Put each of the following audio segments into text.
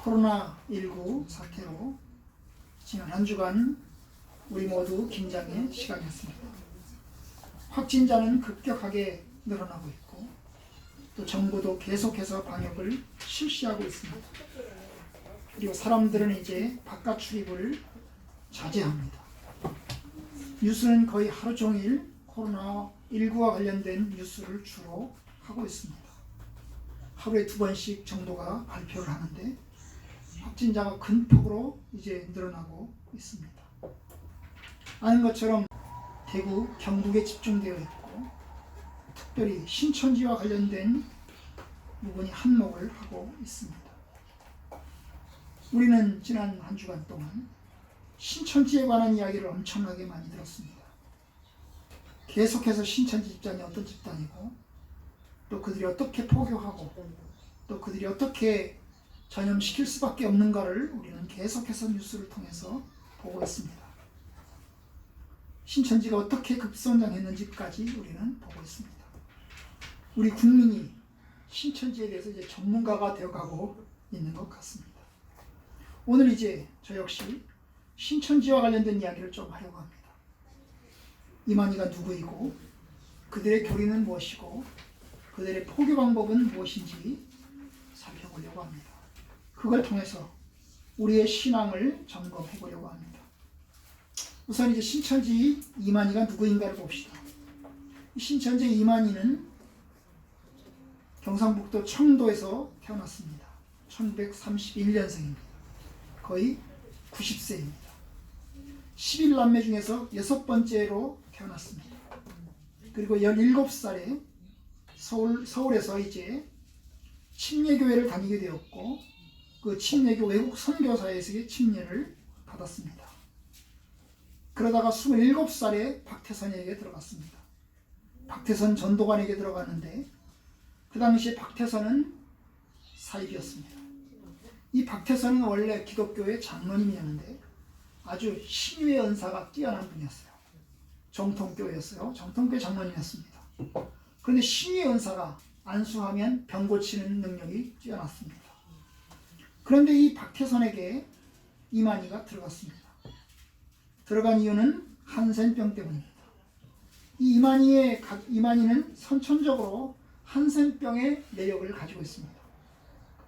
코로나19 사태로 지난 한 주간 우리 모두 긴장의 시간이었습니다. 확진자는 급격하게 늘어나고 있고 또 정부도 계속해서 방역을 실시하고 있습니다. 그리고 사람들은 이제 바깥 출입을 자제합니다. 뉴스는 거의 하루 종일 코로나19와 관련된 뉴스를 주로 하고 있습니다. 하루에 2번씩 정도가 발표를 하는데 확진자가 큰 폭으로 이제 늘어나고 있습니다. 아는 것처럼 대구, 경북에 집중되어 있고 특별히 신천지와 관련된 부분이 한몫을 하고 있습니다. 우리는 지난 한 주간 동안 신천지에 관한 이야기를 엄청나게 많이 들었습니다. 계속해서 신천지 집단이 어떤 집단이고 또 그들이 어떻게 포교하고 또 그들이 어떻게 전염시킬 수밖에 없는가를 우리는 계속해서 뉴스를 통해서 보고 있습니다. 신천지가 어떻게 급성장했는지까지 우리는 보고 있습니다. 우리 국민이 신천지에 대해서 이제 전문가가 되어가고 있는 것 같습니다. 오늘 이제 저 역시 신천지와 관련된 이야기를 좀 하려고 합니다. 이만희가 누구이고 그들의 교리는 무엇이고 그들의 포교 방법은 무엇인지 살펴보려고 합니다. 그걸 통해서 우리의 신앙을 점검해 보려고 합니다. 우선 이제 신천지 이만희가 누구인가를 봅시다. 신천지 이만희는 경상북도 청도에서 태어났습니다. 1931년생입니다. 거의 90세입니다. 11남매 중에서 6번째로 태어났습니다. 그리고 17살에 서울에서 이제 침례교회를 다니게 되었고 그 침례교 외국 선교사에서 침례를 받았습니다. 그러다가 27살에 박태선에게 들어갔습니다. 박태선 전도관에게 들어갔는데 그 당시에 박태선은 사입이었습니다. 이 박태선은 원래 기독교의 장로님이었는데 아주 신유의 은사가 뛰어난 분이었어요. 정통교회였어요. 정통교회 장로님이었습니다. 그런데 신유의 은사가 안수하면 병 고치는 능력이 뛰어났습니다. 그런데 이 박태선에게 이만희가 들어갔습니다. 들어간 이유는 한센병 때문입니다. 이 이만희는 선천적으로 한센병의 내력을 가지고 있습니다.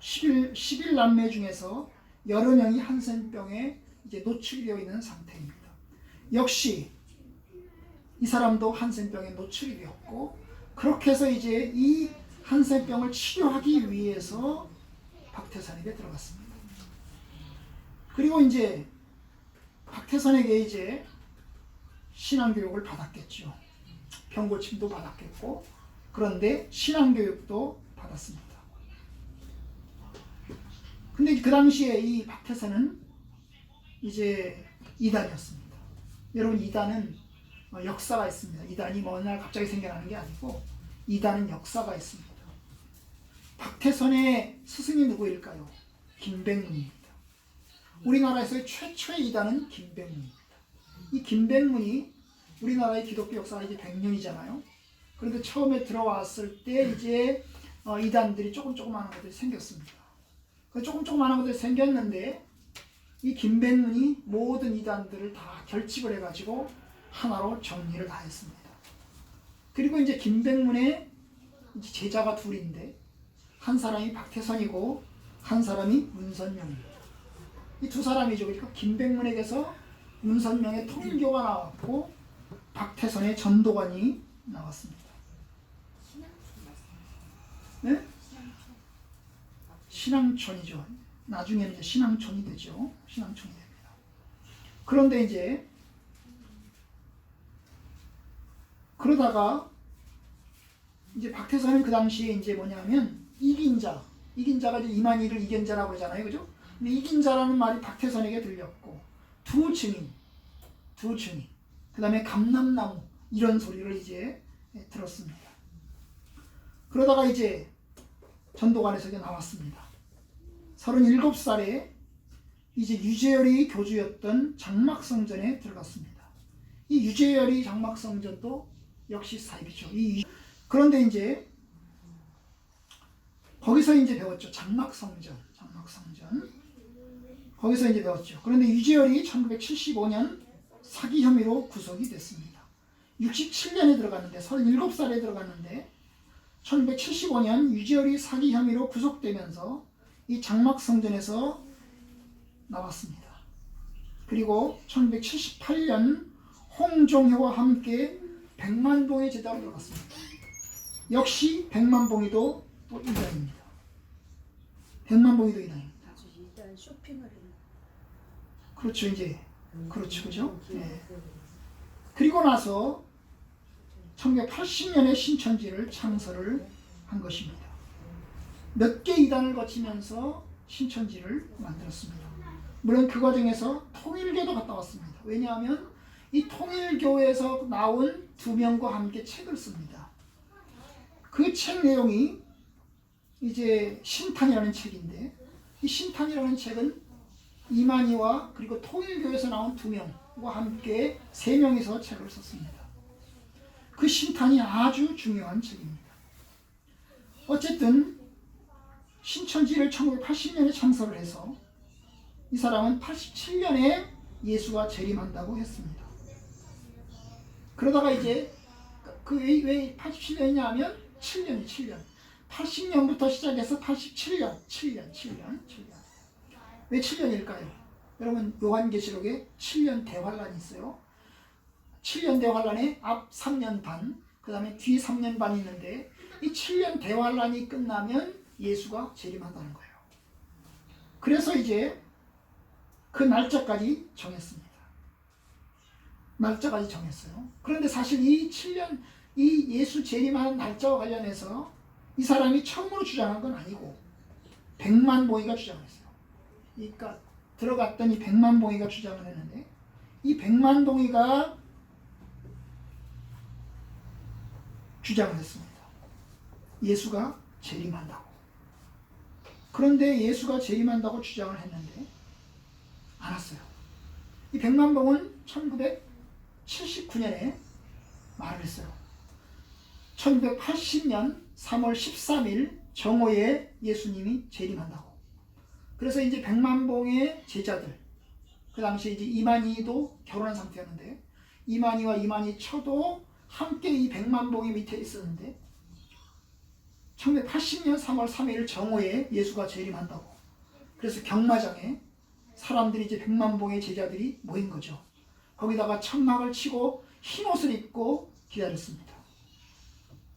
11남매 중에서 여러 명이 한센병에 이제 노출이 되어 있는 상태입니다. 역시 이 사람도 한센병에 노출이 되었고 그렇게 해서 이제 이 한센병을 치료하기 위해서 박태선에게 들어갔습니다. 그리고 이제 박태선에게 이제 신앙교육을 받았겠죠. 병고침도 받았겠고 그런데 신앙교육도 받았습니다. 근데 그 당시에 이 박태선은 이제 이단이었습니다. 여러분 이단은 역사가 있습니다. 이단이 어느 날 갑자기 생겨나는 게 아니고 이단은 역사가 있습니다. 박태선의 스승이 누구일까요? 김백문입니다. 우리나라에서의 최초의 이단은 김백문입니다. 이 김백문이 우리나라의 기독교 역사가 이제 100년이잖아요. 그런데 처음에 들어왔을 때 이제 이단들이 조그마한 것들이 생겼습니다. 그 조그마한 것들이 생겼는데 이 김백문이 모든 이단들을 다 결집을 해가지고 하나로 정리를 다 했습니다. 그리고 이제 김백문의 제자가 둘인데 한 사람이 박태선이고 한 사람이 문선명입니다. 이 두 사람이죠. 그러니까 김백문에게서 문선명의 통일교가 나왔고 박태선의 전도관이 나왔습니다. 네? 신앙촌이죠. 나중에는 이제 신앙촌이 되죠. 신앙촌이 됩니다. 그런데 이제 그러다가 이제 박태선은 그 당시에 이제 뭐냐면 이긴 자가 이제 이만희를 이긴 자라고 그러잖아요. 그죠? 근데 이긴 자라는 말이 박태선에게 들렸고 두 증인 그 다음에 감람나무 이런 소리를 이제 들었습니다. 그러다가 이제 전도관에서 나왔습니다. 37살에 이제 유재열이 교주였던 장막성전에 들어갔습니다. 이 유재열이 장막성전도 역시 사입이죠. 그런데 이제 거기서 이제 배웠죠. 장막성전. 거기서 이제 배웠죠. 그런데 유재열이 1975년 사기 혐의로 구속이 됐습니다. 67년에 들어갔는데 37살에 들어갔는데 1975년 유재열이 사기 혐의로 구속되면서 이 장막성전에서 나왔습니다. 그리고 1978년 홍종효와 함께 백만봉의 제자로 들어갔습니다. 역시 백만봉이도 또 이단입니다. 백만봉이도 이단입니다. 아주 이단 쇼핑을 했네. 그렇죠, 이제 그렇죠, 그죠? 네. 그리고 나서 1980년에 신천지를 창설을 한 것입니다. 몇 개 이단을 거치면서 신천지를 만들었습니다. 물론 그 과정에서 통일교도 갔다 왔습니다. 왜냐하면 이 통일교에서 나온 두 명과 함께 책을 씁니다. 그 책 내용이 이제 신탄이라는 책인데, 이 신탄이라는 책은 이만희와 그리고 통일교에서 나온 두 명과 함께 세 명이서 책을 썼습니다. 그 신탄이 아주 중요한 책입니다. 어쨌든 신천지를 1980년에 창설을 해서 이 사람은 87년에 예수가 재림한다고 했습니다. 그러다가 이제 그 왜 87년이냐 하면 7년 80년부터 시작해서 87년 7년 왜 7년일까요? 여러분 요한계시록에 7년 대환란이 있어요. 7년 대환란에 앞 3년 반, 그 다음에 뒤 3년 반이 있는데 이 7년 대환란이 끝나면 예수가 재림한다는 거예요. 그래서 이제 그 날짜까지 정했습니다. 날짜까지 정했어요. 그런데 사실 이 7년, 이 예수 재림하는 날짜와 관련해서 이 사람이 처음으로 주장한 건 아니고 백만봉이가 주장했어요. 그러니까 들어갔던 이 백만봉이가 주장을 했는데 이 백만봉이가 주장을 했습니다. 예수가 재림한다고. 그런데 예수가 재림한다고 주장을 했는데 안 왔어요. 이 백만봉은 1979년에 말을 했어요. 1980년 3월 13일 정오에 예수님이 재림한다고. 그래서 이제 백만봉의 제자들, 그 당시에 이제 이만희도 결혼한 상태였는데 이만희와 이만희 처도 함께 이 백만봉이 밑에 있었는데 1980년 3월 3일 정오에 예수가 재림한다고. 그래서 경마장에 사람들이 이제 백만봉의 제자들이 모인 거죠. 거기다가 천막을 치고 흰옷을 입고 기다렸습니다.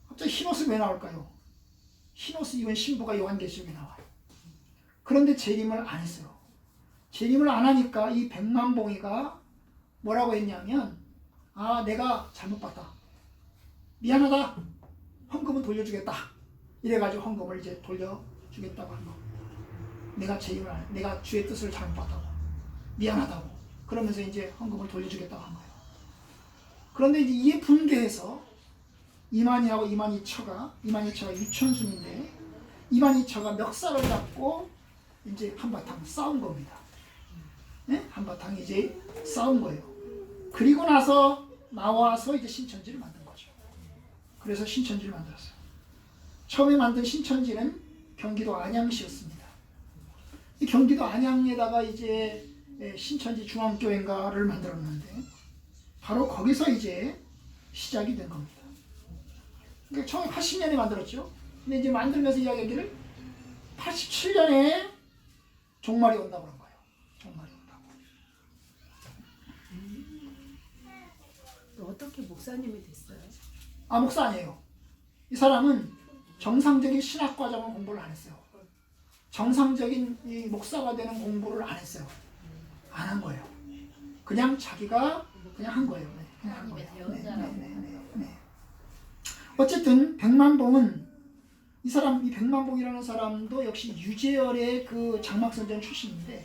갑자기 흰옷이 왜 나올까요? 흰옷을 입은 신부가 요한계시록에 나와요. 그런데 재림을 안 했어요. 재림을 안 하니까 이 백만봉이가 뭐라고 했냐면, 아, 내가 잘못 봤다. 미안하다. 헌금은 돌려주겠다. 이래가지고 헌금을 이제 돌려주겠다고 한 거. 내가 주의 뜻을 잘못 봤다고. 미안하다고. 그러면서 이제 헌금을 돌려주겠다고 한 거예요. 그런데 이제 이에 분개해서 이만희하고 이만희처가 유천순인데 이만희처가 멱살을 잡고 이제 한바탕 싸운 겁니다. 네? 한바탕 이제 싸운 거예요. 그리고 나와서 이제 신천지를 만든 거죠. 그래서 신천지를 만들었어요. 처음에 만든 신천지는 경기도 안양시였습니다. 이 경기도 안양에다가 이제 신천지 중앙교회인가를 만들었는데 바로 거기서 이제 시작이 된 겁니다. 그러니까 처음에 80년에 만들었죠. 근데 이제 만들면서 이야기하기를 87년에 종말이 온다고 그런 거예요. 종말이 온다고. 어떻게 목사님이 됐어요? 아, 목사 아니에요. 이 사람은 정상적인 신학 과정을 공부를 안 했어요. 정상적인 이 목사가 되는 공부를 안 했어요. 안 한 거예요. 그냥 자기가 그냥 한 거예요. 네, 그냥 한 거예요. 네. 어쨌든 백만봉은 이 백만봉이라는 사람도 역시 유재열의 그 장막선전 출신인데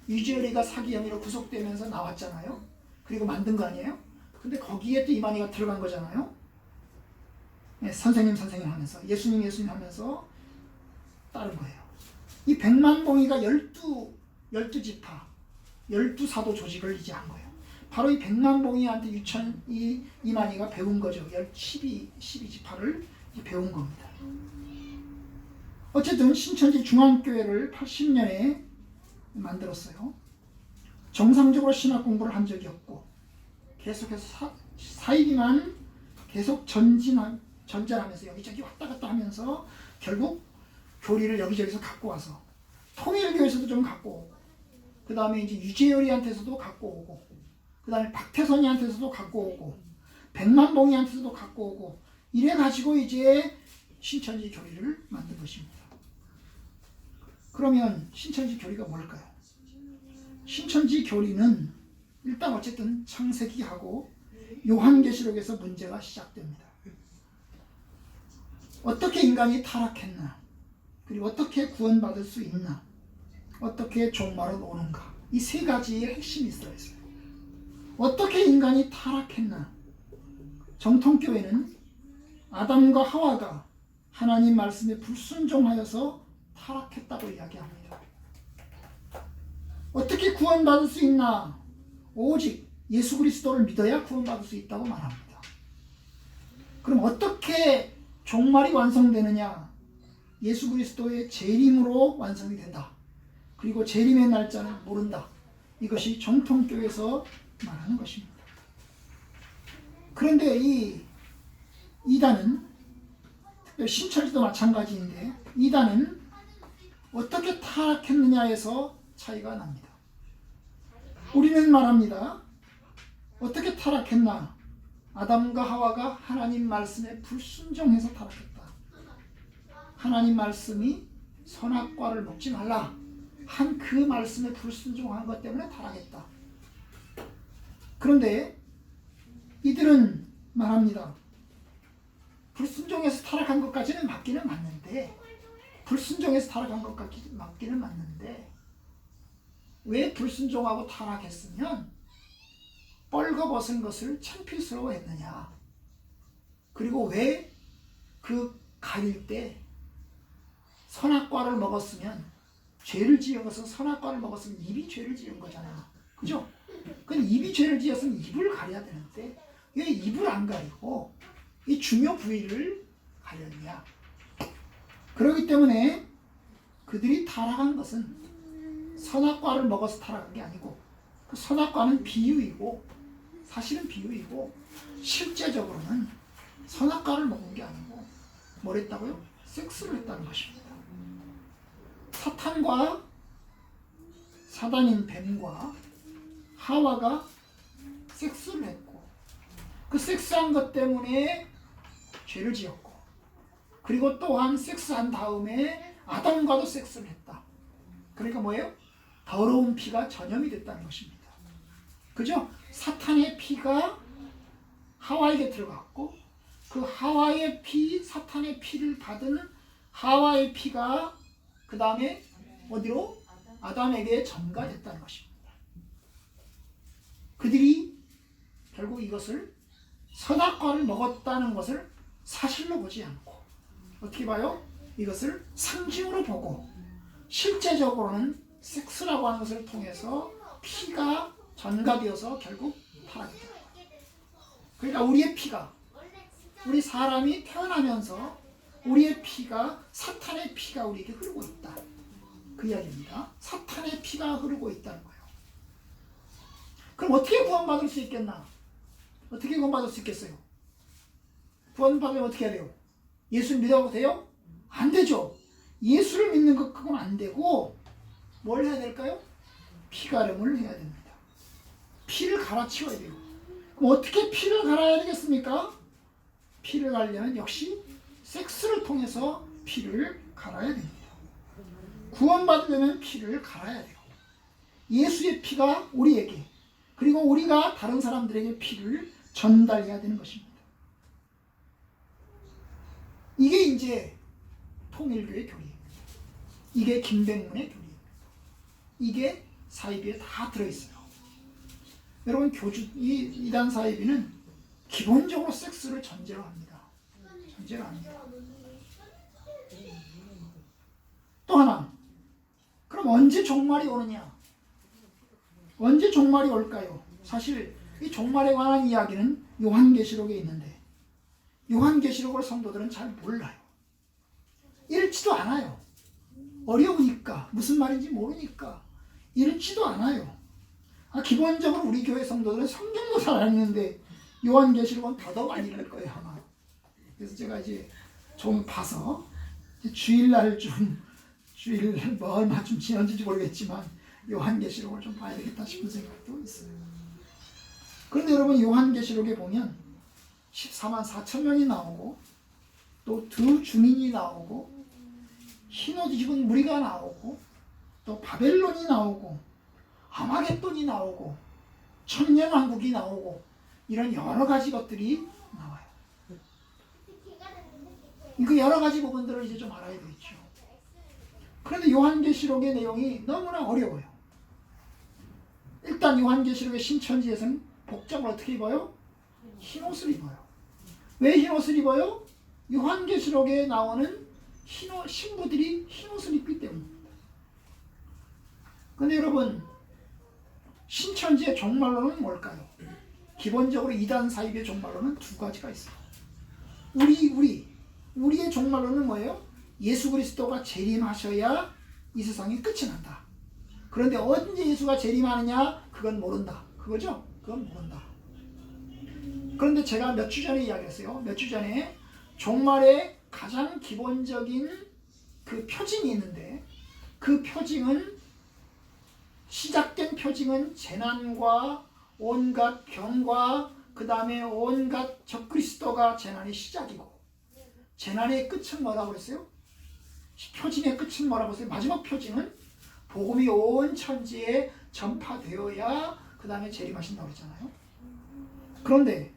유재열이가 사기 혐의로 구속되면서 나왔잖아요. 그리고 만든 거 아니에요? 근데 거기에 또 이만희가 들어간 거잖아요. 네, 선생님 하면서 예수님 하면서 따른 거예요. 이 백만봉이가 12지파 12사도 조직을 이제 한 거예요. 바로 이 백만봉이한테 이만희가 배운 거죠. 12지파를 배운 겁니다. 어쨌든 신천지 중앙교회를 80년에 만들었어요. 정상적으로 신학 공부를 한 적이 없고 계속해서 사이비만 계속 전전하면서 여기저기 왔다 갔다 하면서 결국 교리를 여기저기서 갖고 와서 통일교에서도 좀 갖고 오고 그 다음에 이제 유재열이한테서도 갖고 오고 그 다음에 박태선이한테서도 갖고 오고 백만봉이한테서도 갖고 오고 이래 가지고 이제 신천지 교리를 만든 것입니다. 그러면 신천지 교리가 뭘까요? 신천지 교리는 일단 어쨌든 창세기하고 요한계시록에서 문제가 시작됩니다. 어떻게 인간이 타락했나? 그리고 어떻게 구원받을 수 있나? 어떻게 종말은 오는가? 이 세 가지의 핵심이 들어있어요. 어떻게 인간이 타락했나? 정통교회는 아담과 하와가 하나님 말씀에 불순종하여서 타락했다고 이야기합니다. 어떻게 구원받을 수 있나? 오직 예수 그리스도를 믿어야 구원받을 수 있다고 말합니다. 그럼 어떻게 종말이 완성되느냐? 예수 그리스도의 재림으로 완성이 된다. 그리고 재림의 날짜는 모른다. 이것이 정통교회에서 말하는 것입니다. 그런데 이 이단은 신천지도 마찬가지인데 이단은 어떻게 타락했느냐에서 차이가 납니다. 우리는 말합니다. 어떻게 타락했나? 아담과 하와가 하나님 말씀에 불순종해서 타락했다. 하나님 말씀이 선악과를 먹지 말라 한 그 말씀에 불순종한 것 때문에 타락했다. 그런데 이들은 말합니다. 불순종해서 타락한 것까지는 맞기는 맞는데 불순종해서 타락한 것까지 맞기는 맞는데 왜 불순종하고 타락했으면 뻘거벗은 것을 창피스러워했느냐? 그리고 왜 그 가릴 때 선악과를 먹었으면 죄를 지어서 선악과를 먹었으면 입이 죄를 지은 거잖아. 그죠? 근데 입이 죄를 지었으면 입을 가려야 되는데 왜 입을 안 가리고 이 중요 부위를 가렸냐? 그렇기 때문에 그들이 타락한 것은 선악과를 먹어서 타락한 게 아니고 그 선악과는 비유이고 사실은 비유이고 실제적으로는 선악과를 먹은 게 아니고 뭘 했다고요? 섹스를 했다는 것입니다. 사탄과 사단인 뱀과 하와가 섹스를 했고 그 섹스한 것 때문에 죄를 지었고 그리고 또한 섹스한 다음에 아담과도 섹스를 했다. 그러니까 뭐예요? 더러운 피가 전염이 됐다는 것입니다. 그죠? 사탄의 피가 하와에게 들어갔고 그 하와의 피, 사탄의 피를 받은 하와의 피가 그 다음에 어디로? 아담에게 전가됐다는 것입니다. 그들이 결국 이것을 선악과를 먹었다는 것을 사실로 보지 않고 어떻게 봐요? 이것을 상징으로 보고 실제적으로는 섹스라고 하는 것을 통해서 피가 전가되어서 결국 타락했다. 그러니까 우리의 피가 우리 사람이 태어나면서 우리의 피가 사탄의 피가 우리에게 흐르고 있다. 그 이야기입니다. 사탄의 피가 흐르고 있다는 거예요. 그럼 어떻게 구원받을 수 있겠나? 어떻게 구원받을 수 있겠어요? 구원받으면 어떻게 해야 돼요? 예수를 믿어도 돼요? 안 되죠. 예수를 믿는 것 그건 안 되고 뭘 해야 될까요? 피가름을 해야 됩니다. 피를 갈아치워야 돼요. 그럼 어떻게 피를 갈아야 되겠습니까? 피를 갈려면 역시 섹스를 통해서 피를 갈아야 됩니다. 구원받으려면 피를 갈아야 돼요. 예수의 피가 우리에게 그리고 우리가 다른 사람들에게 피를 전달해야 되는 것입니다. 이게 이제 통일교의 교리입니다. 이게 김백문의 교리입니다. 이게 사이비에 다 들어있어요. 여러분 이단 사이비는 기본적으로 섹스를 전제로 합니다. 전제로 합니다. 또 하나, 그럼 언제 종말이 오느냐? 언제 종말이 올까요? 사실 이 종말에 관한 이야기는 요한계시록에 있는데 요한계시록을 성도들은 잘 몰라요. 읽지도 않아요. 어려우니까 무슨 말인지 모르니까 읽지도 않아요. 기본적으로 우리 교회 성도들은 성경도 잘 안 읽는데 요한계시록은 더더욱 안 읽을 거예요 아마. 그래서 제가 이제 좀 봐서 주일날 뭐 얼마쯤 지났는지 모르겠지만 요한계시록을 좀 봐야 되겠다 싶은 생각도 있어요. 그런데 여러분 요한계시록에 보면 14만 4천 명이 나오고 또 두 증인이 나오고 흰 옷 입은 무리가 나오고 또 바벨론이 나오고 아마겟돈이 나오고 천년왕국이 나오고 이런 여러 가지 것들이 나와요. 그 여러 가지 부분들을 이제 좀 알아야 되겠죠. 그런데 요한계시록의 내용이 너무나 어려워요. 일단 요한계시록의 신천지에서는 복장을 어떻게 입어요? 흰옷을 입어요. 왜 흰옷을 입어요? 요한계시록에 나오는 신부들이 흰옷을 입기 때문입니다. 그런데 여러분 신천지의 종말론은 뭘까요? 기본적으로 이단 사입의 종말론은 두 가지가 있어요. 우리의 종말론은 뭐예요? 예수 그리스도가 재림하셔야 이 세상이 끝이 난다. 그런데 언제 예수가 재림하느냐? 그건 모른다. 그거죠? 그건 모른다. 그런데 제가 몇 주 전에 이야기했어요. 몇 주 전에 종말의 가장 기본적인 그 표징이 있는데 그 표징은 시작된 표징은 재난과 온갖 병과 그 다음에 온갖 적그리스도가 재난의 시작이고 재난의 끝은 뭐라고 그랬어요? 표징의 끝은 뭐라고 했어요? 마지막 표징은 복음이 온 천지에 전파되어야 그 다음에 재림하신다고 그랬잖아요. 그런데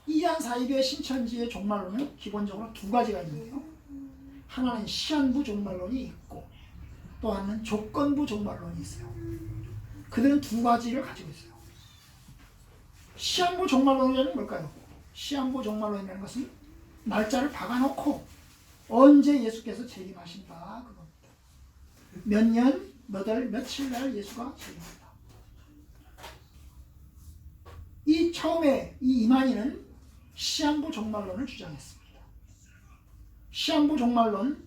이한 사이비의 신천지의 종말론은 기본적으로 두 가지가 있는데요. 하나는 시한부 종말론이 있고 또 하나는 조건부 종말론이 있어요. 그들은 두 가지를 가지고 있어요. 시한부 종말론이라는 뭘까요? 시한부 종말론이라는 것은 날짜를 박아놓고 언제 예수께서 재림하신다 그겁니다. 몇 년, 몇 월, 며칠 날 예수가 재림한다. 처음에 이 이만희는 시한부 종말론을 주장했습니다. 시한부 종말론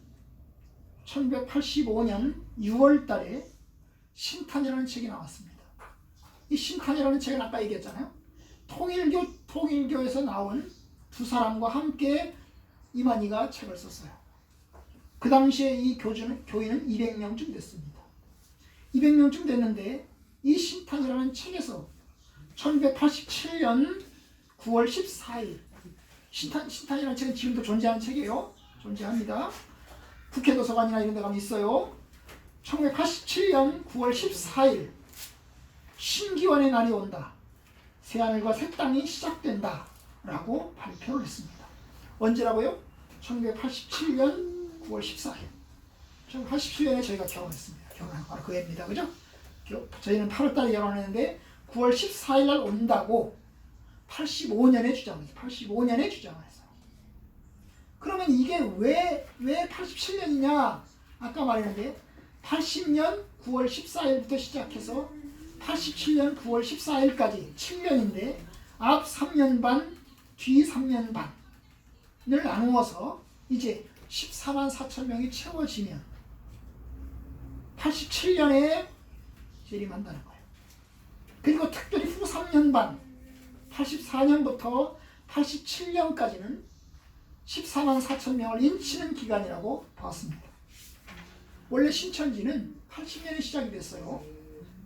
1985년 6월 달에 신탄이라는 책이 나왔습니다. 이 신탄이라는 책은 아까 얘기했잖아요. 통일교에서 나온 두 사람과 함께 이만희가 책을 썼어요. 그 당시에 이 교인은 200명쯤 됐습니다. 200명쯤 됐는데 이 신탄이라는 책에서 1987년 9월 14일 신탄이라는 책은 지금도 존재하는 책이에요. 존재합니다. 국회 도서관이나 이런 데 가면 있어요. 1987년 9월 14일 신기원의 날이 온다. 새하늘과 새 땅이 시작된다. 라고 발표를 했습니다. 언제라고요? 1987년 9월 14일. 1987년에 저희가 결혼했습니다. 결혼한 바로 그 해입니다. 그죠? 저희는 8월달에 결혼했는데 9월 14일 날 온다고 85년에 주장했어요. 85년에 주장을 했어요. 그러면 이게 왜 87년이냐? 아까 말했는데 80년 9월 14일부터 시작해서 87년 9월 14일까지 7년인데 앞 3년 반, 뒤 3년 반을 나누어서 이제 14만 4천 명이 채워지면 87년에 재림한다는 거예요. 그리고 특별히 후 3년 반, 84년부터 87년까지는 14만 4천 명을 인치는 기간이라고 봤습니다. 원래 신천지는 80년에 시작이 됐어요.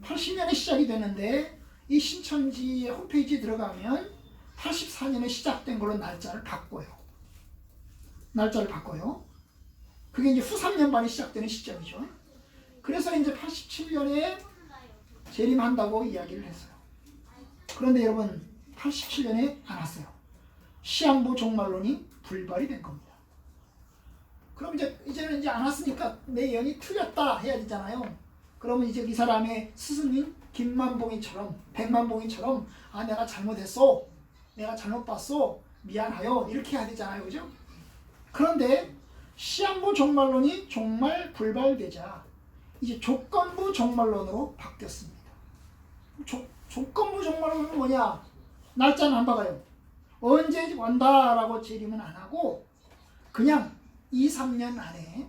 80년에 시작이 됐는데 이 신천지의 홈페이지에 들어가면 84년에 시작된 걸로 날짜를 바꿔요. 그게 이제 후 3년 반이 시작되는 시점이죠. 그래서 이제 87년에 재림한다고 이야기를 했어요. 그런데 여러분 87년에 안 왔어요. 시한부 종말론이 불발이 된 겁니다. 그럼 이제는 이제 안 왔으니까 내 예언이 틀렸다 해야 되잖아요. 그러면 이제 이 사람의 스승인 김만봉인처럼 백만봉인처럼 내가 잘못했어, 내가 잘못 봤어, 미안하여 이렇게 해야 되잖아요. 그죠? 그런데 시한부 종말론이 정말 불발되자 이제 조건부 종말론으로 바뀌었습니다. 조건부 종말론은 뭐냐? 날짜는 안 박아요. 언제 온다라고 재림은 안 하고 그냥 2, 3년 안에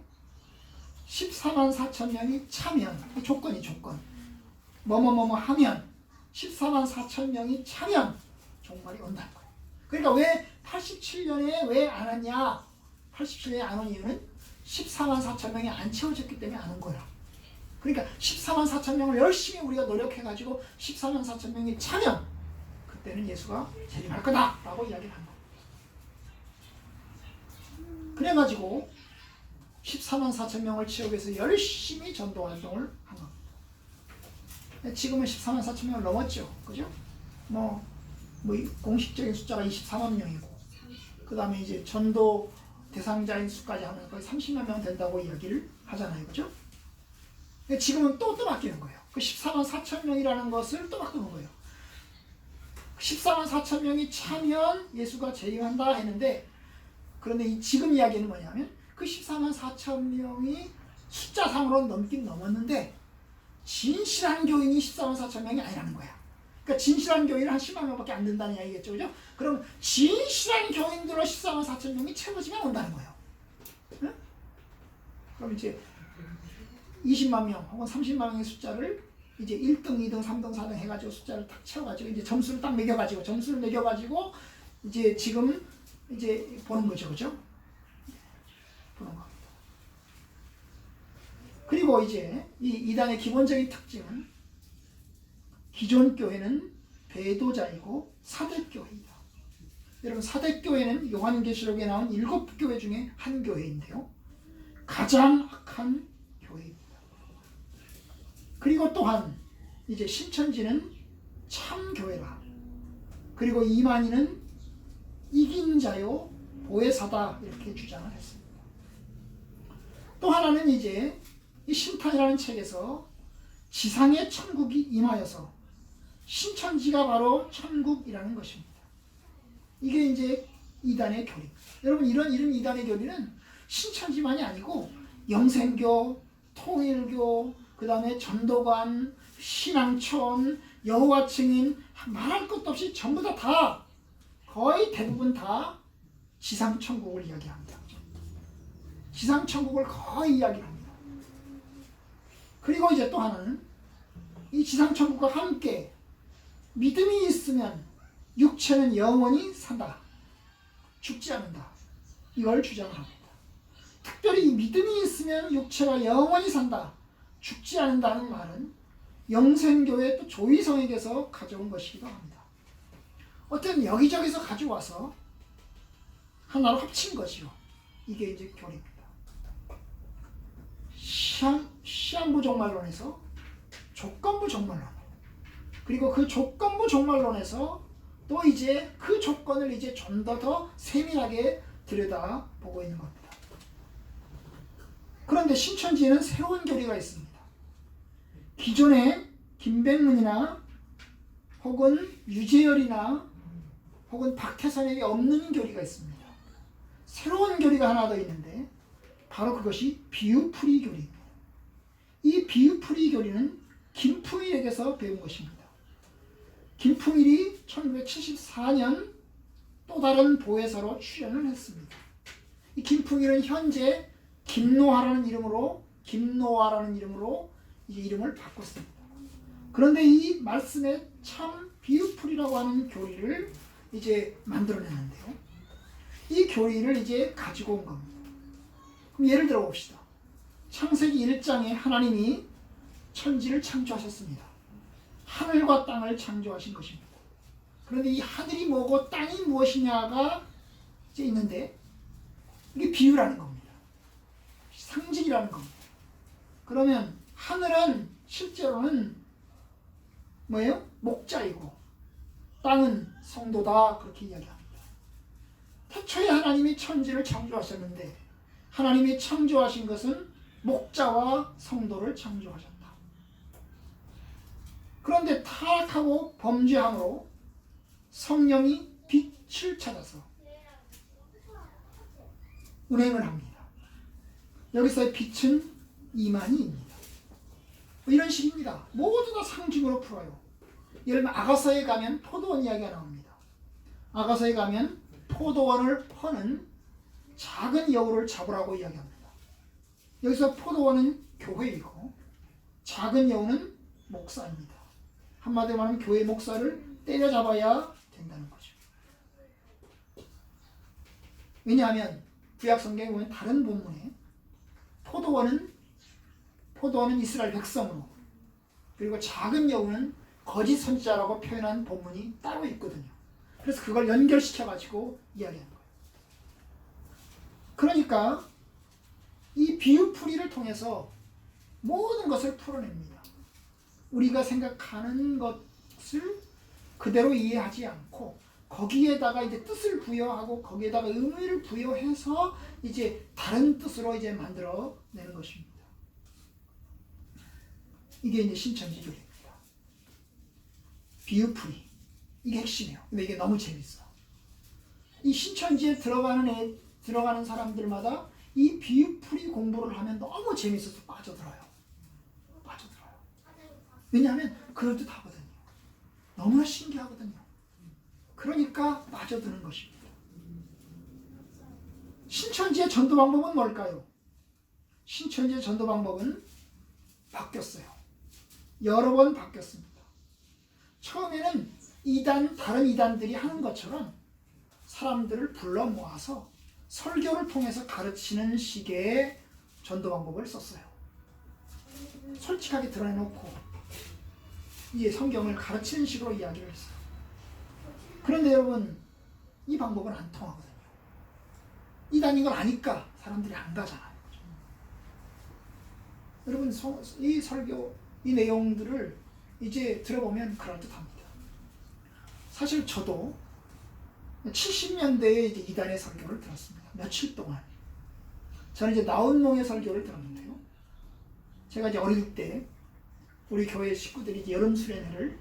14만 4천 명이 차면, 조건이 조건. 뭐뭐뭐뭐 하면 14만 4천 명이 차면 종말이 온다는 거예요. 그러니까 왜 87년에 왜 안 왔냐? 87년에 안 온 이유는 14만 4천 명이 안 채워졌기 때문에 안 온 거야. 그러니까 14만 4천 명을 열심히 우리가 노력해가지고 14만 4천 명이 차면 그때는 예수가 재림할 거다라고 이야기를 한 거예요. 그래가지고 14만 4천 명을 채우기 위해서 열심히 전도 활동을 한 겁니다. 지금은 14만 4천 명을 넘었죠. 그죠? 뭐 공식적인 숫자가 24만 명이고, 그 다음에 이제 전도 대상자인 수까지 하면 거의 30만 명 된다고 이야기를 하잖아요. 그죠? 지금은 또 바뀌는 거예요. 그 14만 4천 명이라는 것을 또 바꾸는 거예요. 14만 4천 명이 차면 예수가 재림한다 했는데, 그런데 지금 이야기는 뭐냐면 그 14만 4천 명이 숫자상으로 넘긴 넘었는데 진실한 교인이 14만 4천 명이 아니라는 거야. 그러니까 진실한 교인은 한 10만 명밖에 안 된다는 이야기겠죠. 그죠? 그럼 진실한 교인들로 14만 4천 명이 채워지면 온다는 거예요. 응? 그럼 이제 20만 명 혹은 30만 명의 숫자를 이제 1등, 2등, 3등, 4등 해가지고 숫자를 딱 채워가지고 이제 점수를 딱 매겨가지고 이제 지금 이제 보는 거죠. 그죠? 보는 거. 그리고 이제 이 이단의 기본적인 특징은 기존 교회는 배도자이고 사대교회이다. 여러분, 사대교회는 요한계시록에 나온 7교회 중에 한 교회인데요. 가장 악한 교회입니다. 그리고 또한 이제 신천지는 참교회라. 그리고 이만희는 이긴 자요 보혜사다 이렇게 주장을 했습니다. 또 하나는 이제 이 신탄이라는 책에서 지상의 천국이 임하여서 신천지가 바로 천국이라는 것입니다. 이게 이제 이단의 교리입니다. 여러분, 이런 이단의 교리는 신천지만이 아니고 영생교, 통일교, 그 다음에 전도관, 신앙촌, 여호와 증인, 말할 것도 없이 전부 다 거의 대부분 다 지상천국을 이야기합니다. 지상천국을 거의 이야기합니다. 그리고 이제 또 하나는 이 지상천국과 함께 믿음이 있으면 육체는 영원히 산다. 죽지 않는다. 이걸 주장합니다. 특별히 이 믿음이 있으면 육체가 영원히 산다. 죽지 않는다는 말은 영생교회 또 조이성에게서 가져온 것이기도 합니다. 어떤 여기저기서 가져와서 하나로 합친 것이요. 이게 이제 교리입니다. 시한부 종말론에서 조건부 종말론, 그리고 그 조건부 종말론에서 또 이제 그 조건을 이제 좀 더 세밀하게 들여다보고 있는 겁니다. 그런데 신천지에는 새로운 교리가 있습니다. 기존에 김백문이나 혹은 유재열이나 혹은 박태선에게 없는 교리가 있습니다. 새로운 교리가 하나 더 있는데 바로 그것이 비유풀이 교리입니다. 이 비유풀이 교리는 김풍일에게서 배운 것입니다. 김풍일이 1974년 또 다른 보혜사로 출연을 했습니다. 이 김풍일은 현재 김노화라는 이름으로 이제 이름을 바꿨습니다. 그런데 이 말씀에 참 비유풀이라고 하는 교리를 이제 만들어냈는데요. 이 교리를 이제 가지고 온 겁니다. 그럼 예를 들어 봅시다. 창세기 1장에 하나님이 천지를 창조하셨습니다. 하늘과 땅을 창조하신 것입니다. 그런데 이 하늘이 뭐고 땅이 무엇이냐가 이제 있는데 이게 비유라는 겁니다. 상징이라는 겁니다. 그러면 하늘은 실제로는 뭐예요? 목자이고 땅은 성도다 그렇게 이야기합니다. 태초에 하나님이 천지를 창조하셨는데 하나님이 창조하신 것은 목자와 성도를 창조하셨다. 그런데 타락하고 범죄함으로 성령이 빛을 찾아서 운행을 합니다. 여기서의 빛은 이만희입니다. 이런 식입니다. 모두 다 상징으로 풀어요. 예를 들면 아가서에 가면 포도원 이야기가 나옵니다. 아가서에 가면 포도원을 퍼는 작은 여우를 잡으라고 이야기합니다. 여기서 포도원은 교회이고 작은 여우는 목사입니다. 한마디로 말하면 교회 목사를 때려잡아야 된다는 거죠. 왜냐하면 구약 성경에 보면 다른 본문에 포도원은 이스라엘 백성으로, 그리고 작은 여우는 거짓 선지자라고 표현한 본문이 따로 있거든요. 그래서 그걸 연결시켜 가지고 이야기하는 거예요. 그러니까 이 비유풀이를 통해서 모든 것을 풀어냅니다. 우리가 생각하는 것을 그대로 이해하지 않고 거기에다가 이제 뜻을 부여하고 거기에다가 의미를 부여해서 이제 다른 뜻으로 이제 만들어내는 것입니다. 이게 이제 신천지교입니다. 비유풀이. 이게 핵심이에요. 근데 이게 너무 재밌어. 이 신천지에 들어가는 사람들마다 이 비유풀이 공부를 하면 너무 재밌어서 빠져들어요. 왜냐하면 그럴듯하거든요. 너무나 신기하거든요. 그러니까 빠져드는 것입니다. 신천지의 전도 방법은 뭘까요? 신천지의 전도 방법은 바뀌었어요. 여러 번 바뀌었습니다. 처음에는 다른 이단들이 하는 것처럼 사람들을 불러 모아서 설교를 통해서 가르치는 식의 전도 방법을 썼어요. 솔직하게 드러내놓고 이 성경을 가르치는 식으로 이야기를 했어요. 그런데 여러분, 이 방법은 안 통하거든요. 이단인 걸 아니까 사람들이 안 가잖아요. 여러분, 이 설교, 이 내용들을 이제 들어보면 그럴듯합니다. 사실 저도 70년대에 이제 이단의 설교를 들었습니다. 며칠 동안. 저는 이제 나훈몽의 설교를 들었는데요. 제가 이제 어릴 때 우리 교회 식구들이 이제 여름 수련회를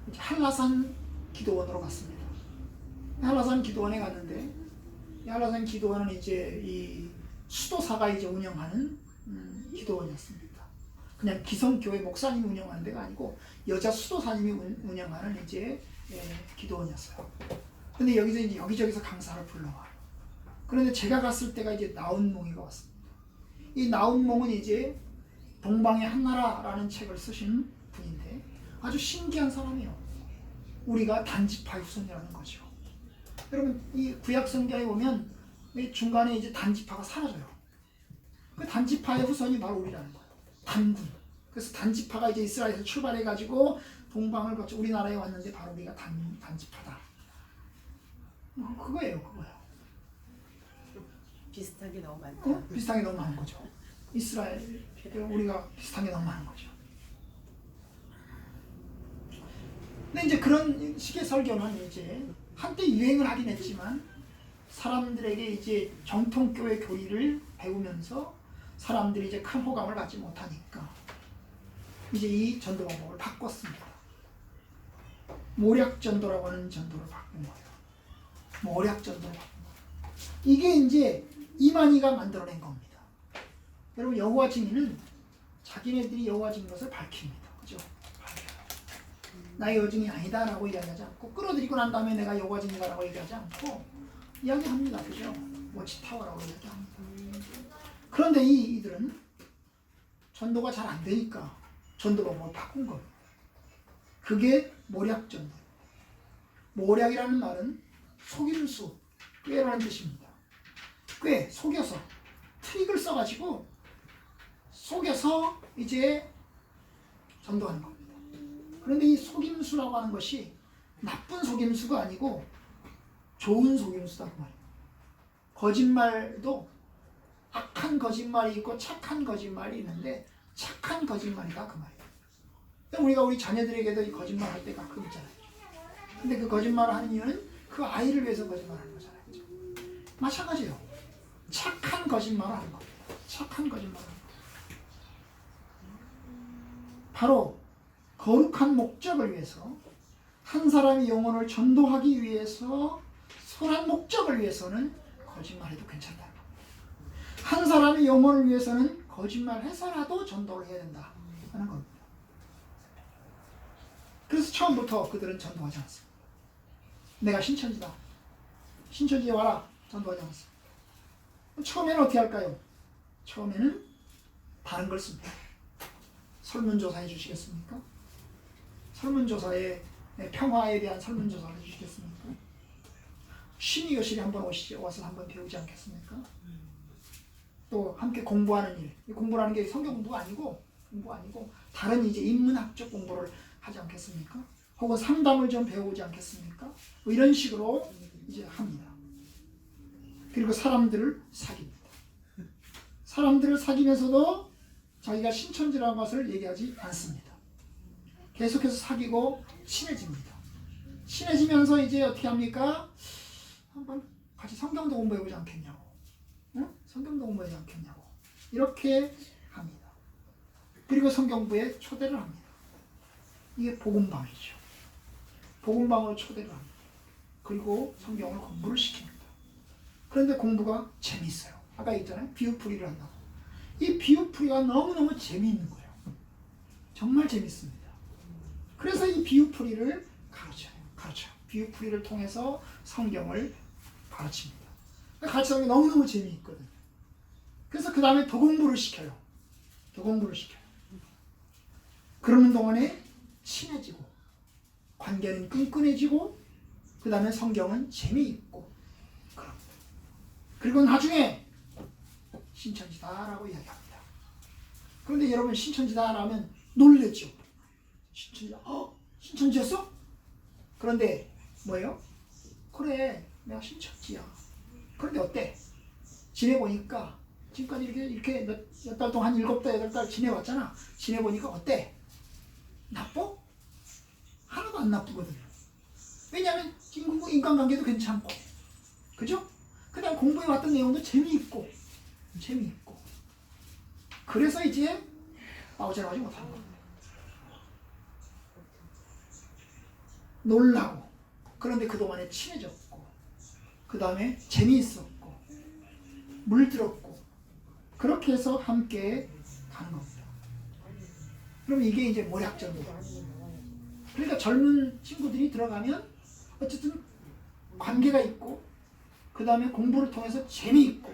이제 한라산 기도원으로 갔습니다. 한라산 기도원에 갔는데, 이 한라산 기도원은 이제 이 수도사가 이제 운영하는 기도원이었습니다. 그냥 기성교회 목사님이 운영하는 데가 아니고 여자 수도사님이 운영하는 이제 기도원이었어요. 근데 여기서 이제 여기저기서 강사를 불러와요. 그런데 제가 갔을 때가 이제 나훈몽이가 왔습니다. 이 나훈몽은 이제 동방의 한나라라는 책을 쓰신 분인데 아주 신기한 사람이에요. 우리가 단지파 후손이라는 거죠. 여러분, 이 구약 성경에 보면 중간에 이제 단지파가 사라져요. 그 단지파의 후손이 바로 우리라는 거예요. 단군. 그래서 단지파가 이제 이스라엘에서 출발해가지고 동방을 거쳐 우리나라에 왔는데 바로 우리가 단지파다. 그거예요. 비슷한 게 너무 많다. 비슷한 게 너무 많은 거죠. 이스라엘, 우리가 비슷한 게 너무 많은 거죠. 근데 이제 그런 식의 설교는 이제 한때 유행을 하긴 했지만 사람들에게 이제 정통교회 교리를 배우면서 사람들이 이제 큰 호감을 갖지 못하니까 이제 이 전도 방법을 바꿨습니다. 모략전도라고 하는 전도를 바꾼 거예요. 모략전도를 바꾼 거예요. 이게 이제 이만희가 만들어낸 겁니다. 여러분, 여호와 증인은 자기네들이 여호와 증인 것을 밝힙니다. 그죠? 나의 여증이 아니다라고 이야기하지 않고, 끌어들이고 난 다음에 내가 여호와 증인이라고 얘기하지 않고 이야기합니다. 그죠? 워치타워라고 이야기합니다. 그런데 이들은 전도가 잘 안 되니까 전도 방법을 바꾼 겁니다. 그게 모략전도. 모략이라는 말은 속임수, 꾀라는 뜻입니다. 꾀, 속여서, 트릭을 써가지고 속여서 이제 전도하는 겁니다. 그런데 이 속임수라고 하는 것이 나쁜 속임수가 아니고 좋은 속임수다 그 말이에요. 거짓말도 악한 거짓말이 있고 착한 거짓말이 있는데 착한 거짓말이다 그 말이에요. 우리가 우리 자녀들에게도 이 거짓말 할 때 가끔 있잖아요. 근데 그 거짓말을 하는 이유는 그 아이를 위해서 거짓말하는 거잖아요. 그렇죠? 마찬가지예요. 착한 거짓말을 하는 겁니다. 착한 거짓말을 하는 겁니다. 바로 거룩한 목적을 위해서, 한 사람의 영혼을 전도하기 위해서, 선한 목적을 위해서는 거짓말해도 괜찮다. 한 사람의 영혼을 위해서는 거짓말해서라도 전도를 해야 된다 하는 겁니다. 그래서 처음부터 그들은 전도하지 않습니다. 내가 신천지다. 신천지에 와라. 전도하지 않습니다. 처음에는 어떻게 할까요? 처음에는 다른 걸 씁니다. 설문조사 해주시겠습니까? 설문조사의 평화에 대한 설문조사를 해주시겠습니까? 심의교실에 한번 오시죠. 와서 한번 배우지 않겠습니까? 또 함께 공부하는 일, 공부라는 게 성경 공부 아니고 다른 이제 인문학적 공부를 하지 않겠습니까? 혹은 상담을 좀 배우지 않겠습니까? 뭐 이런 식으로 이제 합니다. 그리고 사람들을 사깁니다. 사람들을 사귀면서도 자기가 신천지라는 것을 얘기하지 않습니다. 계속해서 사귀고 친해집니다. 친해지면서 이제 어떻게 합니까? 한번 같이 성경도 공부해보지 않겠냐고. 응? 성경도 공부하지 않겠냐고. 이렇게 합니다. 그리고 성경부에 초대를 합니다. 이게 복음방이죠. 복음방으로 초대를 합니다. 그리고 성경을 공부를 시킵니다. 그런데 공부가 재미있어요. 아까 얘기했잖아요. 비유풀이를 한다고. 이 비유풀이가 너무너무 재미있는 거예요. 정말 재밌습니다. 그래서 이 비유풀이를 가르쳐요. 비유풀이를 통해서 성경을 가르칩니다. 가르치는 게 너무너무 재미있거든요. 그래서 그 다음에 도공부를 시켜요. 그러는 동안에 친해지고 관계는 끈끈해지고 그 다음에 성경은 재미있고 그럽니다. 그리고 나중에 신천지다라고 이야기합니다. 그런데 여러분 신천지다 하면 놀랬죠. 신천지였어? 그런데 뭐예요? 그래 내가 신천지야. 그런데 어때? 지내보니까 지금까지 이렇게 몇 달 동안 한 7달, 8달 지내왔잖아. 지내보니까 어때? 나빠? 하나도 안 나쁘거든요. 왜냐하면 지금 인간관계도 괜찮고 그죠? 그 다음 공부해왔던 내용도 재미있고 그래서 이제 빠우자라고 하지 못하는 겁니다. 놀라고 그런데 그동안에 친해졌고 그 다음에 재미있었고 물들었고 그렇게 해서 함께 가는 겁니다. 그럼 이게 이제 모략적이에요. 그러니까 젊은 친구들이 들어가면 어쨌든 관계가 있고 그 다음에 공부를 통해서 재미있고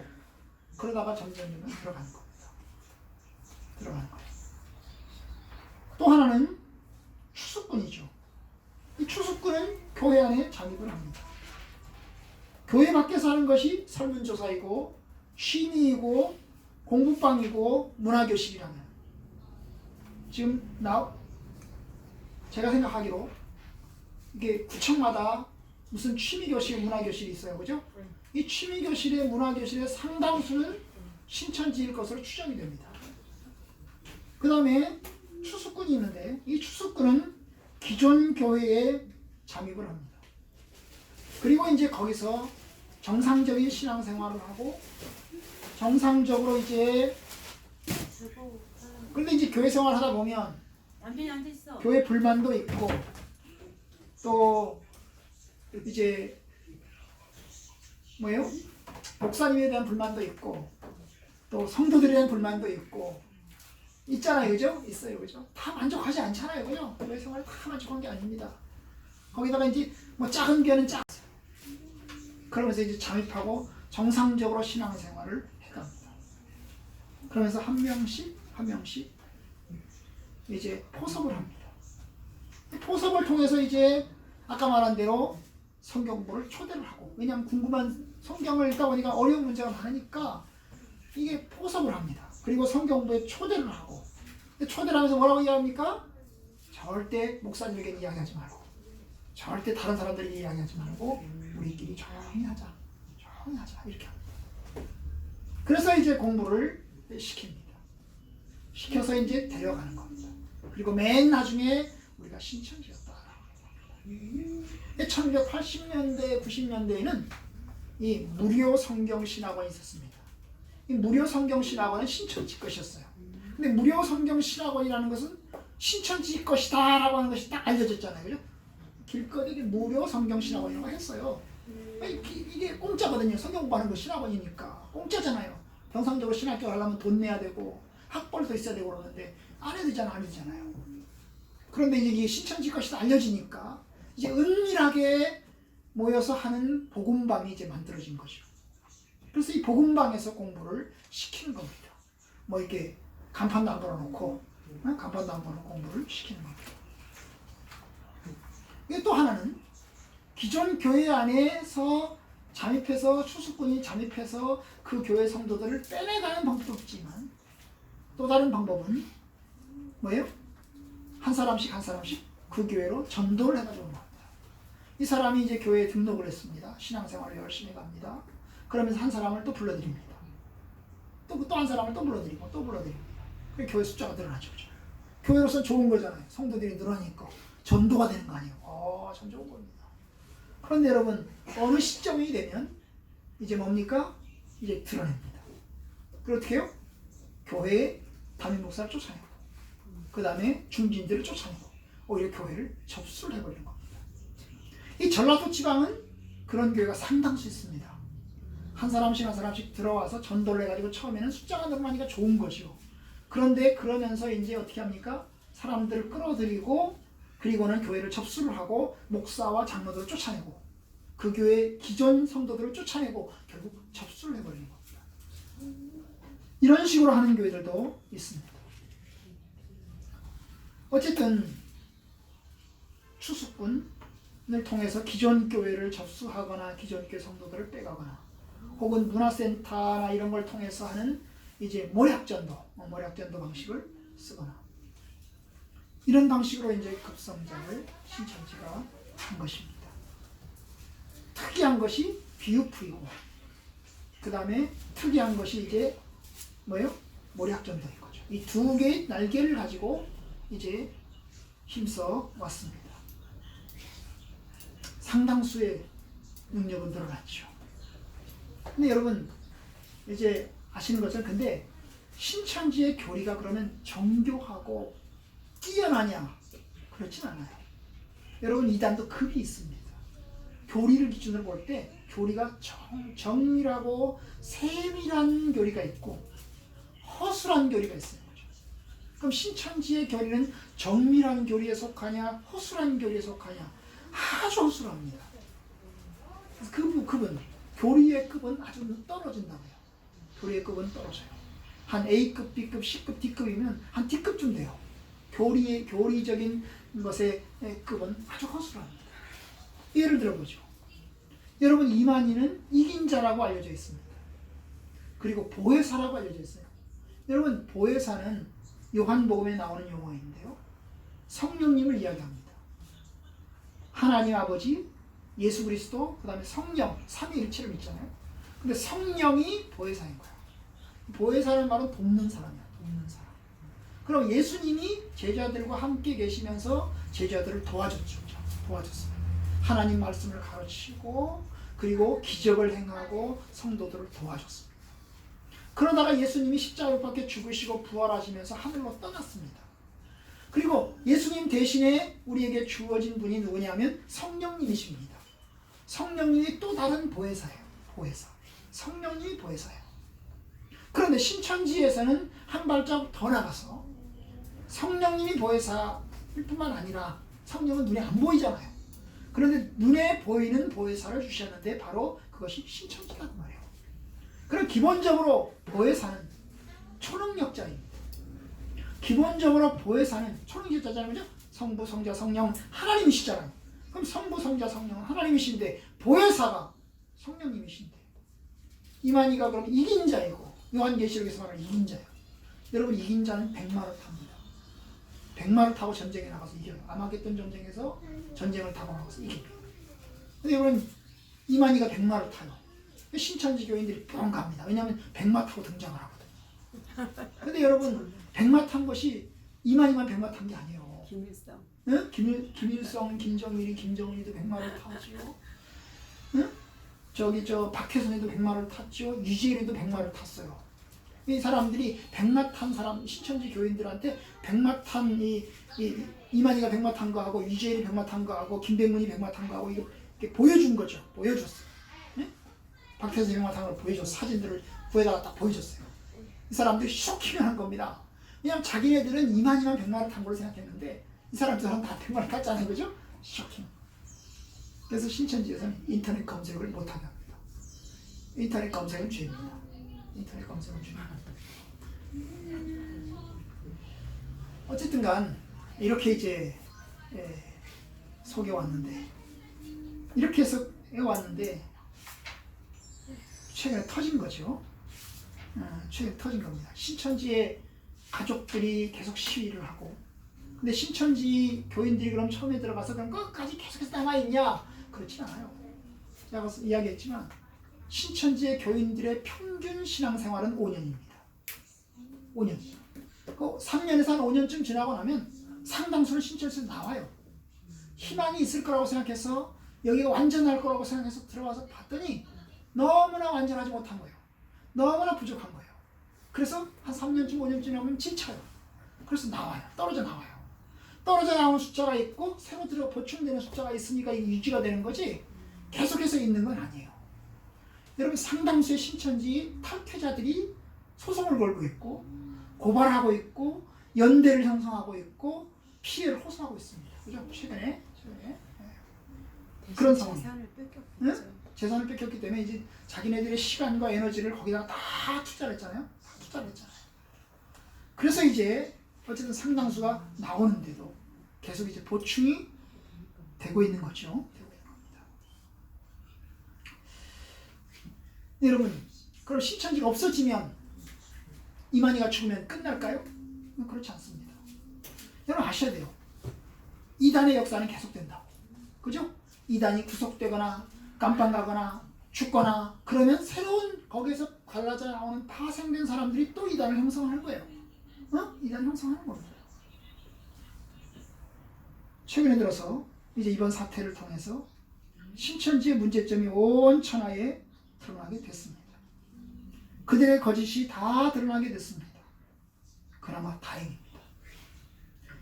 그러다가 점점 들어가는 겁니다. 또 하나는 추수꾼이죠. 이 추수꾼은 교회 안에 잠입을 합니다. 교회 밖에서 하는 것이 설문조사이고 취미이고 공부방이고 문화교실이라면 지금 제가 생각하기로 이게 구청마다 무슨 취미교실, 문화교실이 있어요. 그죠? 이 취미교실의 문화교실의 상당수는 신천지일 것으로 추정이 됩니다. 그 다음에 추수꾼이 있는데 이 추수꾼은 기존 교회에 잠입을 합니다. 그리고 이제 거기서 정상적인 신앙생활을 하고 정상적으로 이제 근데 이제 교회 생활 하다 보면 교회 불만도 있고 또 이제 뭐예요? 목사님에 대한 불만도 있고 또 성도들에 대한 불만도 있고 있잖아요. 그죠? 있어요. 그죠? 다 만족하지 않잖아요. 그죠? 교회 생활 다 만족한 게 아닙니다. 거기다가 이제 뭐 작은 교회는 작아요. 그러면서 이제 잠입하고 정상적으로 신앙생활을 해갑니다. 그러면서 한 명씩 이제 포섭을 합니다. 포섭을 통해서 이제 아까 말한 대로 성경 공부를 초대를 하고 왜냐하면 궁금한 성경을 읽다 보니까 어려운 문제가 많으니까 이게 포섭을 합니다. 그리고 성경 공부에 초대를 하고 초대를 하면서 뭐라고 이야기합니까? 절대 목사님에게 이야기하지 말고 절대 다른 사람들에게 이야기하지 말고 우리끼리 조용히 하자 이렇게 합니다. 그래서 이제 공부를 시킵니다. 시켜서 이제 데려가는 겁니다. 그리고 맨 나중에 우리가 신천지였다. 1980년대, 90년대에는 이 무료 성경신학원이 있었습니다. 이 무료 성경신학원은 신천지 것이었어요. 근데 무료 성경신학원이라는 것은 신천지 것이다 라고 하는 것이 딱 알려졌잖아요. 그죠? 길거리에 무료 성경신학원이라고 했어요. 이게 공짜거든요. 성경 공부하는 거 신학원이니까 공짜잖아요. 정상적으로 신학교 가려면 돈 내야 되고 학벌도 있어야 되고 그러는데 안 해도 되잖아요. 그런데 이제 이게 신천지 것이다 알려지니까 이제 은밀하게 모여서 하는 복음방이 이제 만들어진 거죠. 그래서 이 복음방에서 공부를 시키는 겁니다. 뭐 이렇게 간판도 안 걸어놓고 간판도 안 걸어놓고 공부를 시키는 겁니다. 이게 또 하나는 기존 교회 안에서 잠입해서 추수꾼이 잠입해서 그 교회 성도들을 빼내가는 방법도 있지만 또 다른 방법은 뭐예요? 한 사람씩 그 교회로 전도를 해가지고 옵니다. 이 사람이 이제 교회에 등록을 했습니다. 신앙생활을 열심히 갑니다. 그러면서 한 사람을 또 불러드립니다. 또 한 사람을 또 불러드립니다. 그 교회 숫자가 늘어나죠. 교회로서 좋은 거잖아요. 성도들이 늘어나니까 전도가 되는 거 아니에요. 참 좋은 겁니다. 그런데 여러분 어느 시점이 되면 이제 뭡니까? 이제 드러냅니다. 그리고 어떻게 해요? 교회에 담임 목사를 쫓아내고 그 다음에 중진들을 쫓아내고 오히려 교회를 접수를 해버리는 겁니다. 이 전라도 지방은 그런 교회가 상당수 있습니다. 한 사람씩 들어와서 전도를 해가지고 처음에는 숫자가 늘어나니까 좋은 거죠. 그런데 그러면서 이제 어떻게 합니까? 사람들을 끌어들이고 그리고는 교회를 접수를 하고 목사와 장로들을 쫓아내고 그 교회 기존 성도들을 쫓아내고 결국 접수를 해버리는 겁니다. 이런 식으로 하는 교회들도 있습니다. 어쨌든 추수꾼을 통해서 기존 교회를 접수하거나 기존 교회 성도들을 빼가거나 혹은 문화센터나 이런 걸 통해서 하는 이제 모략전도 방식을 쓰거나 이런 방식으로 이제 급성장을 신천지가 한 것입니다. 특이한 것이 비유풀이고 그 다음에 특이한 것이 이제 뭐예요? 모략전도인 거죠. 이 두 개의 날개를 가지고 이제 힘써 왔습니다. 상당수의 능력은 늘어났죠. 근데 여러분 이제 아시는 것처럼 근데 신천지의 교리가 그러면 정교하고 뛰어나냐? 그렇진 않아요. 여러분 이단도 급이 있습니다. 교리를 기준으로 볼 때 교리가 정밀하고 세밀한 교리가 있고 허술한 교리가 있어요. 그럼 신천지의 교리는 정밀한 교리에 속하냐 허술한 교리에 속하냐? 아주 허술합니다. 급은 교리의 급은 아주 떨어진다고요. 교리의 급은 떨어져요. 한 A급, B급, C급, D급이면 한 D급쯤 돼요. 교리적인 것의 급은 아주 허술합니다. 예를 들어보죠. 여러분 이만희는 이긴 자라고 알려져 있습니다. 그리고 보혜사라고 알려져 있어요. 여러분 보혜사는 요한복음에 나오는 용어인데요. 성령님을 이야기합니다. 하나님 아버지, 예수 그리스도, 그 다음에 성령, 삼위일체를 믿잖아요. 근데 성령이 보혜사인 거예요. 보혜사는 바로 돕는 사람이야. 돕는 사람. 그럼 예수님이 제자들과 함께 계시면서 제자들을 도와줬습니다. 하나님 말씀을 가르치고 그리고 기적을 행하고 성도들을 도와줬습니다. 그러다가 예수님이 십자가를 밖에 죽으시고 부활하시면서 하늘로 떠났습니다. 그리고 예수님 대신에 우리에게 주어진 분이 누구냐면 성령님이십니다. 성령님이 또 다른 보혜사예요. 보혜사. 성령님이 보혜사예요. 그런데 신천지에서는 한 발자국 더 나가서 성령님이 보혜사일 뿐만 아니라 성령은 눈에 안 보이잖아요. 그런데 눈에 보이는 보혜사를 주셨는데 바로 그것이 신천지라는 말이에요. 그럼 기본적으로 보혜사는 초능력자입니다. 기본적으로 보혜사는 초능력자잖아요. 그죠? 성부, 성자, 성령 하나님이시잖아요. 그럼 성부, 성자, 성령은 하나님이신데 보혜사가 성령님이신데 이만희가 그럼 이긴 자이고 요한계시록에서 말하는 이긴 자예요. 여러분 이긴 자는 백마를 탑니다. 백마를 타고 전쟁에 나가서 이겨요. 아마겟돈 전쟁에서 전쟁을 타고 나가서 이깁니다. 근데 여러분 이만희가 백마를 타요. 신천지 교인들이 뿅 갑니다. 왜냐하면 백마 타고 등장을 하거든요. 근데 여러분 백마 탄 것이 이만희만 백마 탄 게 아니에요. 김일성. 응? 김일성, 김정일이, 김정은이도 백마를 타지요. 응? 박혜선이도 백마를 탔죠. 유지일이도 백마를 탔어요. 이 사람들이 백마 탄 사람, 신천지 교인들한테 백마 탄 이만희가 백마 탄 거하고 유지일이 백마 탄 거하고 김백문이 백마 탄 거하고 이렇게 보여준 거죠. 보여줬어요. 네? 박혜선이 백마 탄 걸 보여줬어요. 사진들을 구해다가 딱 보여줬어요. 이 사람들이 쇼킹한 겁니다. 그냥 자기네들은 이만희만 백마를 탄 걸로 생각했는데 이 사람들은 다 백마를 탔잖아요. 그죠? 쇼킹. 그래서 신천지에서는 인터넷 검색을 못하게 합니다. 인터넷 검색은 죄입니다. 인터넷 검색은 죄입니다. 어쨌든 간 이렇게 이제 속여왔는데 이렇게 해서 해왔는데 최근에 터진 거죠. 최근에 터진 겁니다. 신천지의 가족들이 계속 시위를 하고 근데 신천지 교인들이 그럼 처음에 들어가서 그럼 끝까지 계속해서 남아있냐? 그렇진 않아요. 제가 이야기했지만 신천지의 교인들의 평균 신앙생활은 5년입니다. 5년. 그 3년에서 한 5년쯤 지나고 나면 상당수는 신천지에서 나와요. 희망이 있을 거라고 생각해서 여기가 완전할 거라고 생각해서 들어와서 봤더니 너무나 완전하지 못한 거예요. 너무나 부족한 거예요. 그래서 한 3년쯤 5년쯤 지나면 지쳐요. 그래서 나와요. 떨어져 나와요. 떨어져 나오는 숫자가 있고 새로 들어 보충되는 숫자가 있으니까 유지가 되는 거지 계속해서 있는 건 아니에요. 여러분 상당수의 신천지 탈퇴자들이 소송을 걸고 있고 고발하고 있고 연대를 형성하고 있고 피해를 호소하고 있습니다. 그죠? 최근에 그런 상황. 재산을 뺏겼죠. 응? 재산을 뺏겼기 때문에 이제 자기네들의 시간과 에너지를 거기다가 다 투자를 했잖아요. 다 투자를 했잖아요. 그래서 이제 어쨌든 상당수가 나오는데도 계속 이제 보충이 되고 있는 거죠. 되고 있는 겁니다. 여러분, 그럼 신천지가 없어지면 이만희가 죽으면 끝날까요? 그렇지 않습니다. 여러분 아셔야 돼요. 이단의 역사는 계속된다고. 그죠? 이단이 구속되거나 깜빵 가거나 죽거나 그러면 새로운 거기에서 갈라져 나오는 파생된 사람들이 또 이단을 형성하는 거예요. 이단을 형성하는 겁니다. 최근에 들어서 이제 이번 사태를 통해서 신천지의 문제점이 온 천하에 드러나게 됐습니다. 그들의 거짓이 다 드러나게 됐습니다. 그나마 다행입니다.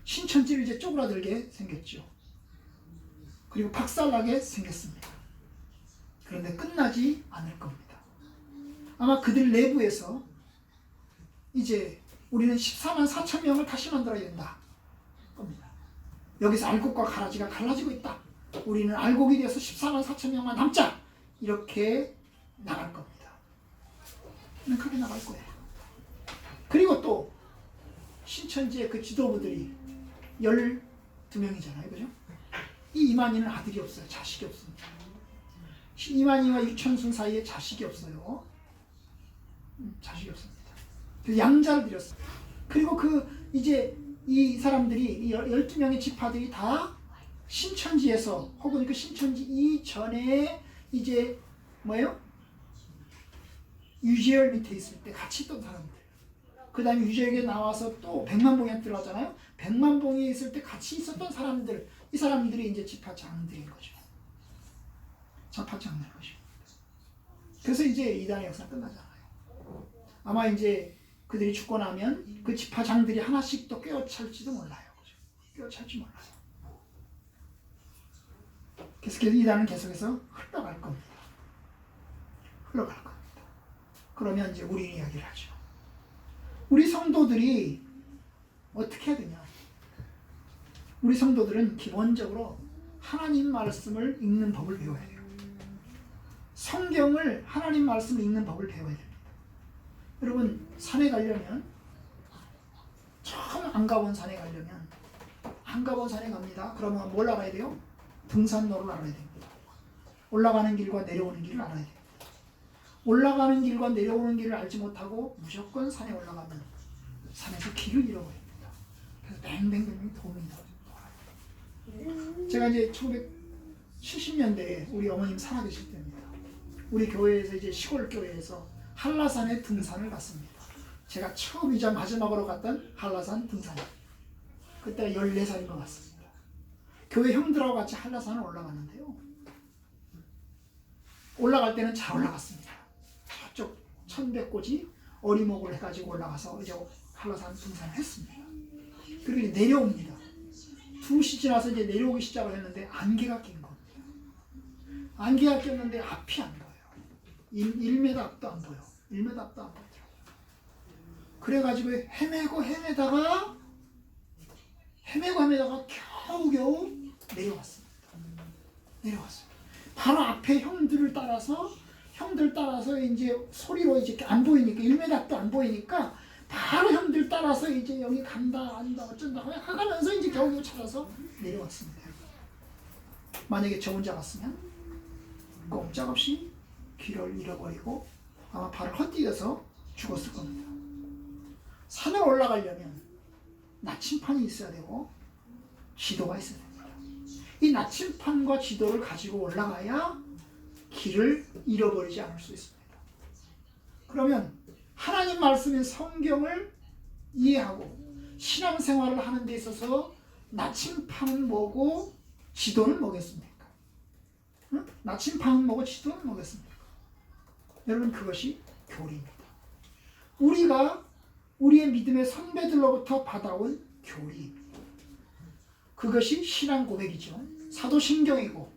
신천지를 이제 쪼그라들게 생겼죠. 그리고 박살나게 생겼습니다. 그런데 끝나지 않을 겁니다. 아마 그들 내부에서 이제 우리는 14만 4천 명을 다시 만들어야 된다 겁니다. 여기서 알곡과 가라지가 갈라지고 있다. 우리는 알곡이 되어서 14만 4천 명만 남자. 이렇게 나갈 겁니다. 그렇게 나갈 거예요. 그리고 또 신천지의 그 지도부들이 12명이잖아요. 그죠? 이 이만희는 아들이 없어요. 자식이 없습니다. 이만희와 유천순 사이에 자식이 없어요. 자식이 없습니다. 그래서 양자를 드렸어요. 그리고 그 이제 이 사람들이 이 12명의 지파들이 다 신천지에서 혹은 그 신천지 이전에 이제 뭐예요? 유재열 밑에 있을 때 같이 있던 사람들. 그 다음에 유재열에 나와서 또 백만봉에 들어가잖아요. 백만봉에 있을 때 같이 있었던 사람들. 이 사람들이 이제 지파장들인 거죠. 지파장들인 거죠. 그래서 이제 이단의 역사가 끝나잖아요. 아마 이제 그들이 죽고 나면 그 지파장들이 하나씩 또 꿰어찰지도 몰라요. 그죠? 꿰어찰지 몰라요. 계속해서 이단은 계속해서 흘러갈 겁니다. 흘러갈 겁니다. 그러면 이제 우리 이야기를 하죠. 우리 성도들이 어떻게 해야 되냐? 우리 성도들은 기본적으로 하나님 말씀을 읽는 법을 배워야 돼요. 성경을 하나님 말씀을 읽는 법을 배워야 됩니다. 여러분 산에 가려면 처음 안 가본 산에 가려면 안 가본 산에 갑니다. 그러면 뭘 알아야 돼요? 등산로를 알아야 됩니다. 올라가는 길과 내려오는 길을 알아야 됩니다. 올라가는 길과 내려오는 길을 알지 못하고 무조건 산에 올라가면 산에서 길을 잃어버립니다. 그래서 뱅뱅뱅뱅 돕니다. 제가 이제 1970년대에 우리 어머님 살아계실 때입니다. 우리 교회에서 이제 시골 교회에서 한라산에 등산을 갔습니다. 제가 처음이자 마지막으로 갔던 한라산 등산이. 그때 14살인 것 같습니다. 교회 형들하고 같이 한라산을 올라갔는데요. 올라갈 때는 잘 올라갔습니다. 저쪽 천백고지 어리목을 해가지고 올라가서 이제 한라산 등산을 했습니다. 그리고 이제 내려옵니다. 2시 지나서 이제 내려오기 시작을 했는데 안개가 낀 겁니다. 안개가 꼈는데 앞이 안 보여요. 1m 앞도 안 보여. 1m 앞도 안 보이더라고요. 그래가지고 헤매고 헤매다가 겨우겨우 내려왔습니다. 바로 앞에 형들 따라서 이제 소리로 이제 안 보이니까 1m 앞도 안 보이니까 바로 형들 따라서 이제 여기 간다 안다 어쩐다 하면서 이제 겨우 찾아서 내려왔습니다. 만약에 저 혼자 갔으면 꼼짝없이 길을 잃어버리고 아마 발을 헛디뎌서 죽었을 겁니다. 산을 올라가려면 나침판이 있어야 되고 지도가 있어야 됩니다. 이 나침판과 지도를 가지고 올라가야 길을 잃어버리지 않을 수 있습니다. 그러면 하나님 말씀인 성경을 이해하고 신앙생활을 하는 데 있어서 나침판은 뭐고 지도는 뭐겠습니까? 응? 나침판은 뭐고 지도는 뭐겠습니까? 여러분 그것이 교리입니다. 우리가 우리의 믿음의 선배들로부터 받아온 교리입니다. 그것이 신앙 고백이죠. 사도신경이고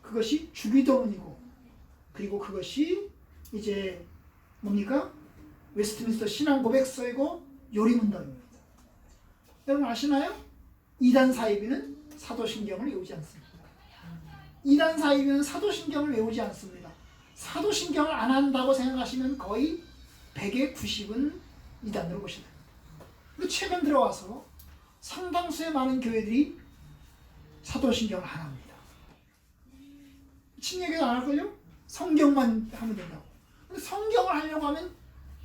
그것이 주기도문이고 그리고 그것이 이제 뭡니까? 웨스트민스터 신앙 고백서이고 요리문답입니다. 여러분 아시나요? 이단 사이비는 사도신경을 외우지 않습니다. 이단 사이비는 사도신경을 외우지 않습니다. 사도신경을 안 한다고 생각하시면 거의 100의 90은 이단으로 보셔야 됩니다. 근데 최근 들어와서 상당수의 많은 교회들이 사도신경을 안 합니다. 침례교도 안 할걸요? 성경만 하면 된다고. 근데 성경을 하려고 하면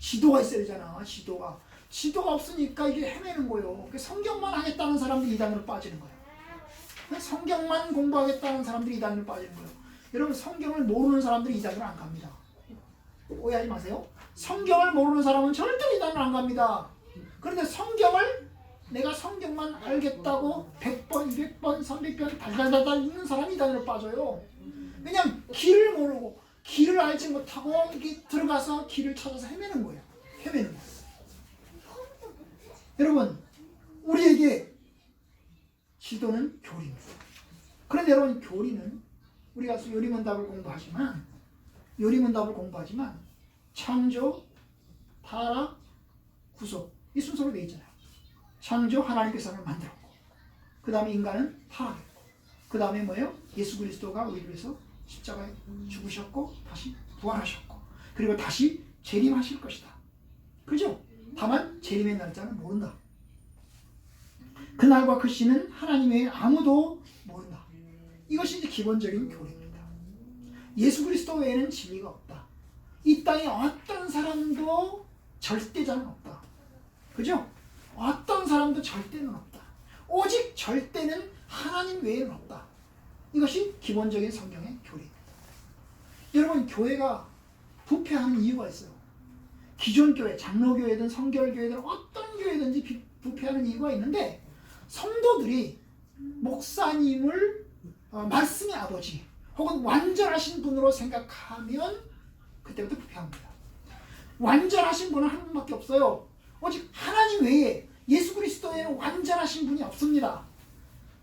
지도가 있어야 되잖아. 지도가 없으니까 이게 헤매는 거예요. 성경만 하겠다는 사람들이 이단으로 빠지는 거예요. 성경만 공부하겠다는 사람들이 이단으로 빠지는 거예요. 여러분 성경을 모르는 사람들이 이단으로 안 갑니다. 오해하지 마세요. 성경을 모르는 사람은 절대로 이단으로 안 갑니다. 그런데 내가 성경만 알겠다고 100번, 200번, 300번 달달달달 읽는 사람이 이단으로 빠져요. 왜냐면 길을 모르고 길을 알지 못하고 이게 들어가서 길을 찾아서 헤매는 거예요. 여러분 우리에게 지도는 교리입니다. 그런데 여러분 교리는 우리가 요리문답을 공부하지만 창조, 타락, 구속 이 순서로 되어 있잖아요. 창조 하나님께서 사람을 만들었고 그 다음에 인간은 타락했고 그 다음에 뭐예요? 예수 그리스도가 우리를 위해서 십자가에 죽으셨고 다시 부활하셨고 그리고 다시 재림하실 것이다. 그죠? 다만 재림의 날짜는 모른다. 그날과 그 시는 하나님 외에 아무도 모른다. 이것이 이제 기본적인 교리입니다. 예수 그리스도 외에는 진리가 없다. 이 땅에 어떤 사람도 절대자는 없다. 그죠? 어떤 사람도 절대는 없다. 오직 절대는 하나님 외에는 없다. 이것이 기본적인 성경의 교리입니다. 여러분 교회가 부패하는 이유가 있어요. 기존 교회, 장로교회든 성결교회든 어떤 교회든지 부패하는 이유가 있는데 성도들이 목사님을 말씀의 아버지 혹은 완전하신 분으로 생각하면 그때부터 부패합니다. 완전하신 분은 한 분밖에 없어요. 오직 하나님 외에 예수 그리스도에는 완전하신 분이 없습니다.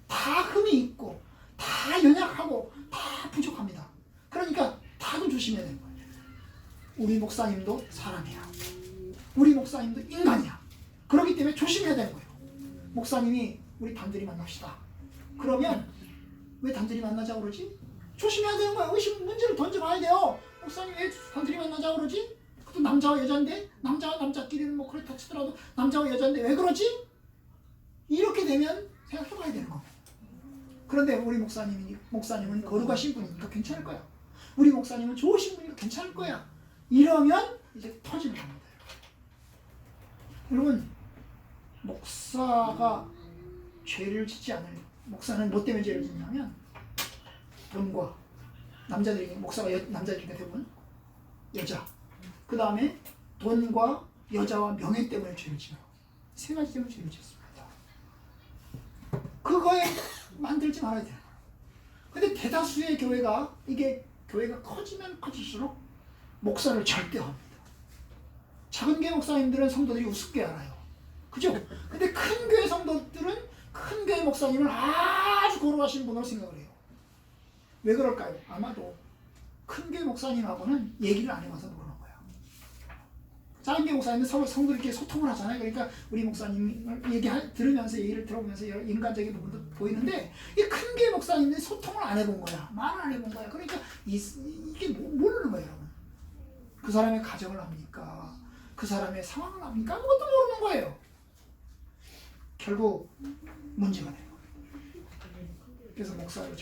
다 흠이 있고 다 연약하고 다 부족합니다. 그러니까 다도 조심해야 되는 거예요. 우리 목사님도 사람이야. 우리 목사님도 인간이야. 그렇기 때문에 조심해야 되는 거예요. 목사님이 우리 단둘이 만납시다. 그러면 왜 단둘이 만나자고 그러지? 조심해야 되는 거예요. 의심 문제를 던져봐야 돼요. 목사님 왜 단둘이 만나자고 그러지? 그것도 남자와 여자인데 남자와 남자끼리는 뭐 그렇다 치더라도 남자와 여자인데 왜 그러지? 이렇게 되면 생각해봐야 되는 거예요. 그런데 우리 목사님은 거룩하신 분이니까 괜찮을 거야. 우리 목사님은 좋으신 분이니까 괜찮을 거야. 이러면 이제 터지는 겁니다. 여러분 목사가 죄를 짓지 않을 목사는 뭐 때문에 죄를 짓냐면 돈과 남자들이 목사가 남자들이니까 대부분 여자 그 다음에 돈과 여자와 명예 때문에 죄를 지어요. 세 가지 때문에 죄를 짓습니다. 그거에 만들지 말아야 돼요. 근데 대다수의 교회가 교회가 커지면 커질수록 목사를 절대화합니다. 작은 교회 목사님들은 성도들이 우습게 알아요. 그죠? 근데 큰 교회 성도들은 큰 교회 목사님을 아주 거룩하신 분으로 생각을 해요. 왜 그럴까요? 아마도 큰 교회 목사님하고는 얘기를 안 해봐서 그러는 거예요. 작은 교회 목사님은 서로 성도들끼리 소통을 하잖아요. 그러니까 우리 목사님을 들으면서 얘기를 들어보면서 여러 인간적인 부분도 보이는데 이 큰 교회 목사님들이 소통을 안 해본 거야. 말을 안 해본 거야. 그러니까 이게 모르는 거예요, 여러분. 그 사람의 가정을 압니까? 그 사람의 상황을 압니까? 아무것도 모르는 거예요. 결국 문제가 돼요. 그래서 목사를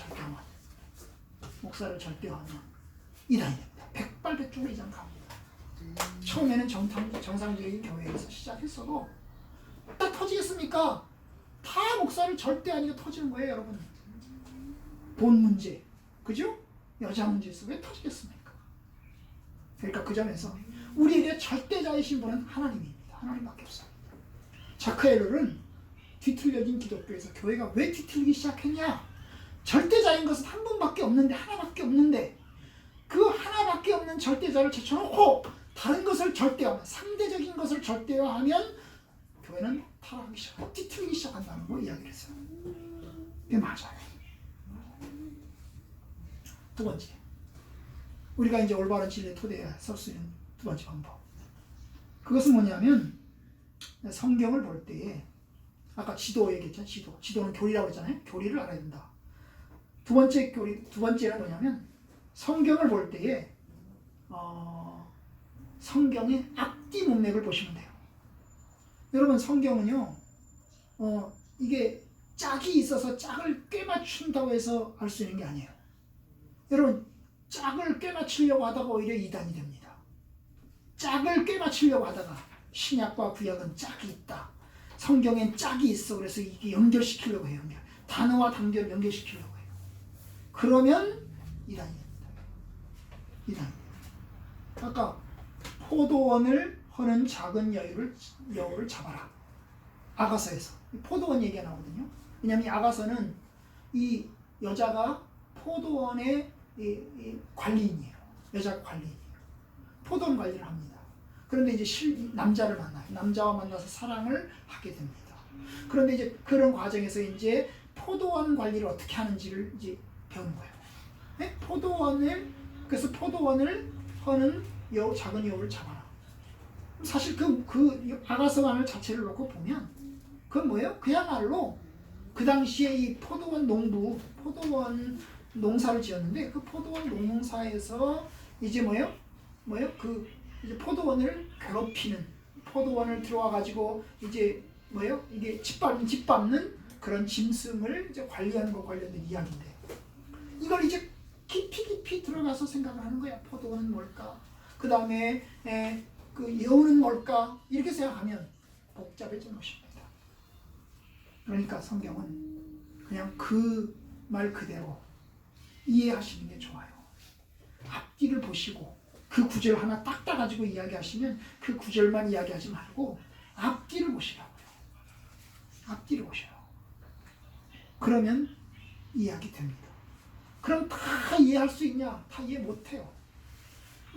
절대하면 이단이 됩니다. 백발백중의 이장 갑니다. 처음에는 정상적인 교회에서 시작했어도 다 터지겠습니까? 다 목사를 절대하니까 터지는 거예요, 여러분. 돈 문제, 그죠? 여자 문제에서 왜 터지겠습니까? 그러니까 그 점에서 우리에게 절대자이신 분은 하나님입니다. 하나님밖에 없어요. 자크 엘럴은 뒤틀려진 기독교에서 교회가 왜 뒤틀리기 시작했냐? 절대자인 것은 한 분밖에 없는데, 하나밖에 없는데, 그 하나밖에 없는 절대자를 제쳐놓고 다른 것을 절대화하면, 상대적인 것을 절대화하면 교회는 타락하기 시작하고 뒤틀리기 시작한다는 거 이야기를 했어요. 그게 맞아요. 두 번째, 우리가 이제 올바른 진리의 토대에 설 수 있는 두 번째 방법, 그것은 뭐냐면 성경을 볼 때에 아까 지도 얘기했잖아요. 지도는 교리라고 했잖아요. 교리를 알아야 된다. 두 번째는 뭐냐면 성경을 볼 때에 성경의 앞뒤 문맥을 보시면 돼요. 여러분, 성경은요, 이게 짝이 있어서 짝을 꿰맞춘다고 해서 알 수 있는 게 아니에요. 여러분, 짝을 꿰맞추려고 하다가 오히려 이단이 됩니다. 짝을 꿰맞추려고 하다가 신약과 구약은 짝이 있다. 성경엔 짝이 있어. 그래서 이게 연결시키려고 해요. 단어와 단결을 연결시키려고 해요. 그러면 이단이 됩니다. 이단. 아까 포도원을 허는 작은 여우를 잡아라. 아가서에서 포도원 얘기가 나오거든요. 왜냐하면 이 아가서는 이 여자가 포도원의 관리인이에요. 여자가 관리인이에요. 포도원 관리를 합니다. 그런데 이제 남자를 만나요. 남자와 만나서 사랑을 하게 됩니다. 그런데 이제 그런 과정에서 이제 포도원 관리를 어떻게 하는지를 이제 배우는 거예요. 네? 그래서 포도원을 허는 작은 여우를 잡아라. 사실 그 아가서관을 자체를 놓고 보면 그건 뭐예요? 그야말로 그 당시에 이 포도원 농사를 지었는데 그 포도원 농사에서 이제 이제 포도원을 괴롭히는, 포도원을 들어와 가지고 이제 이게 집 밟는 그런 짐승을 이제 관리하는 것 관련된 이야기인데, 이걸 이제 깊이 들어가서 생각을 하는 거야. 포도원은 뭘까? 그 다음에 그 여우는 뭘까? 이렇게 생각하면 복잡해진 것입니다. 그러니까 성경은 그냥 그 말 그대로 이해하시는 게 좋아요. 앞뒤를 보시고 그 구절 하나 딱 따가지고 이야기하시면 그 구절만 이야기하지 말고 앞뒤를 보시라고요. 앞뒤를 보셔요. 그러면 이해하게 됩니다. 그럼 다 이해할 수 있냐? 다 이해 못해요.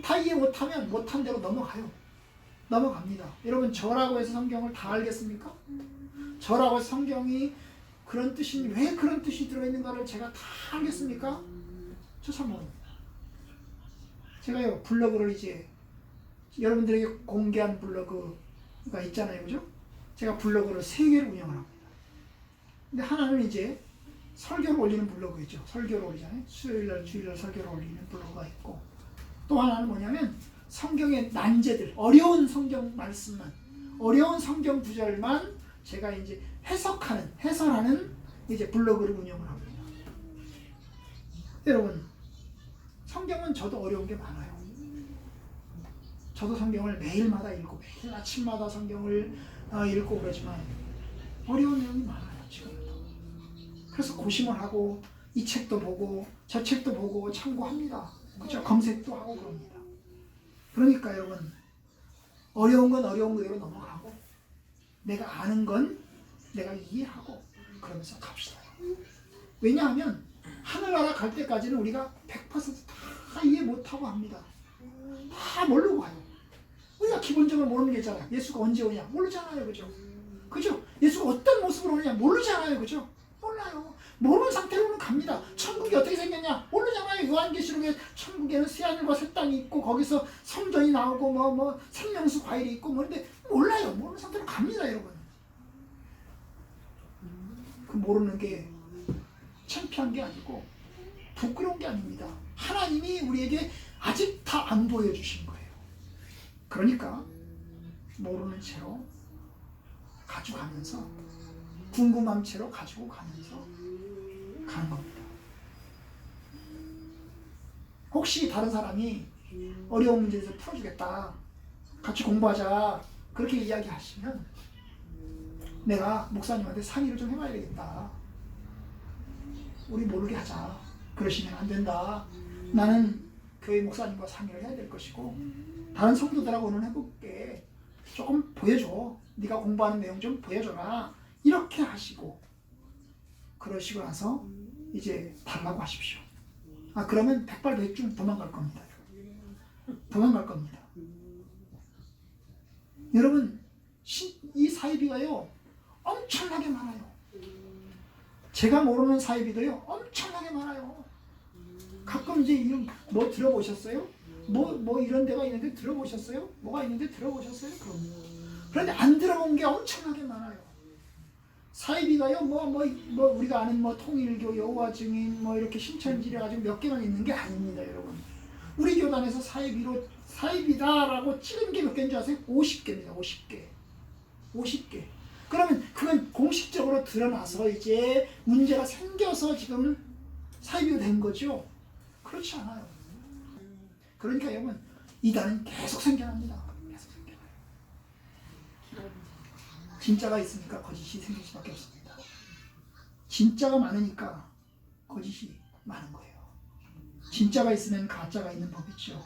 다 이해 못하면 못한 대로 넘어갑니다. 여러분, 저라고 해서 성경을 다 알겠습니까? 저라고 해서 성경이 그런 뜻이 왜 그런 뜻이 들어있는가를 제가 다 알겠습니까? 저 잘 모릅니다. 제가요, 블로그를 이제 여러분들에게 공개한 블로그가 있잖아요, 그죠? 제가 블로그를 3개를 운영을 합니다. 근데 하나는 이제 설교를 올리는 블로그죠. 설교를 올리잖아요. 수요일날, 주일날 설교를 올리는 블로그가 있고, 또 하나는 뭐냐면 성경의 난제들, 어려운 성경 말씀만, 어려운 성경 구절만 제가 이제 해설하는 이제 블로그를 운영을 합니다. 여러분, 성경은 저도 어려운 게 많아요. 저도 성경을 매일마다 읽고 매일 아침마다 성경을 읽고 그러지만 어려운 내용이 많아요, 지금도. 그래서 고심을 하고 이 책도 보고 저 책도 보고 참고합니다. 그렇죠? 검색도 하고 그럽니다. 그러니까 여러분, 어려운 건 어려운 그대로 넘어가고 내가 아는 건 내가 이해하고 그러면서 갑시다. 왜냐하면 하늘나라 갈 때까지는 우리가 100% 다 이해 못하고 합니다. 다 모르고 가요. 우리가 기본적으로 모르는 게 있잖아요. 예수가 언제 오냐? 모르잖아요. 그죠? 그죠? 예수가 어떤 모습으로 오느냐? 모르잖아요. 그죠? 몰라요. 모르는 상태로는 갑니다. 천국이 어떻게 생겼냐? 모르잖아요. 요한계시록에 천국에는 새하늘과 새 땅이 있고 거기서 성전이 나오고 생명수 과일이 있고 근데 몰라요. 모르는 상태로 갑니다, 여러분. 그 모르는 게 창피한 게 아니고 부끄러운 게 아닙니다. 하나님이 우리에게 아직 다 안 보여주신 거예요. 그러니까 모르는 채로 가지고 가면서 궁금한 채로 가지고 가면서 가는 겁니다. 혹시 다른 사람이 어려운 문제에서 풀어주겠다, 같이 공부하자, 그렇게 이야기하시면 내가 목사님한테 상의를 좀 해봐야 되겠다, 우리 모르게 하자, 그러시면 안 된다, 나는 교회 목사님과 상의를 해야 될 것이고 다른 성도들하고는 해볼게, 조금 보여줘, 네가 공부하는 내용 좀 보여줘라, 이렇게 하시고 그러시고 나서 이제 달라고 하십시오. 그러면 백발백중 도망갈 겁니다. 도망갈 겁니다. 여러분, 이 사이비가요 엄청나게 많아요. 제가 모르는 사이비도요 엄청나게 많아요. 가끔 이제 이런 뭐 들어보셨어요? 뭐 이런 데가 있는데 들어보셨어요? 뭐가 있는데 들어보셨어요? 그런데 안 들어본 게 엄청나게 많아요. 사이비가요 뭐 우리가 아는 뭐 통일교, 여호와 증인, 뭐 이렇게 신천지를 가지고 몇 개만 있는 게 아닙니다, 여러분. 우리 교단에서 사이비다라고 찍은 게 몇 개인 줄 아세요? 50개입니다. 50개. 그러면 그건 공식적으로 드러나서 이제 문제가 생겨서 지금 사이비가 된 거죠? 그렇지 않아요. 그러니까 여러분, 이단은 계속 생겨납니다. 계속 생겨나요. 진짜가 있으니까 거짓이 생길 수밖에 없습니다. 진짜가 많으니까 거짓이 많은 거예요. 진짜가 있으면 가짜가 있는 법이죠.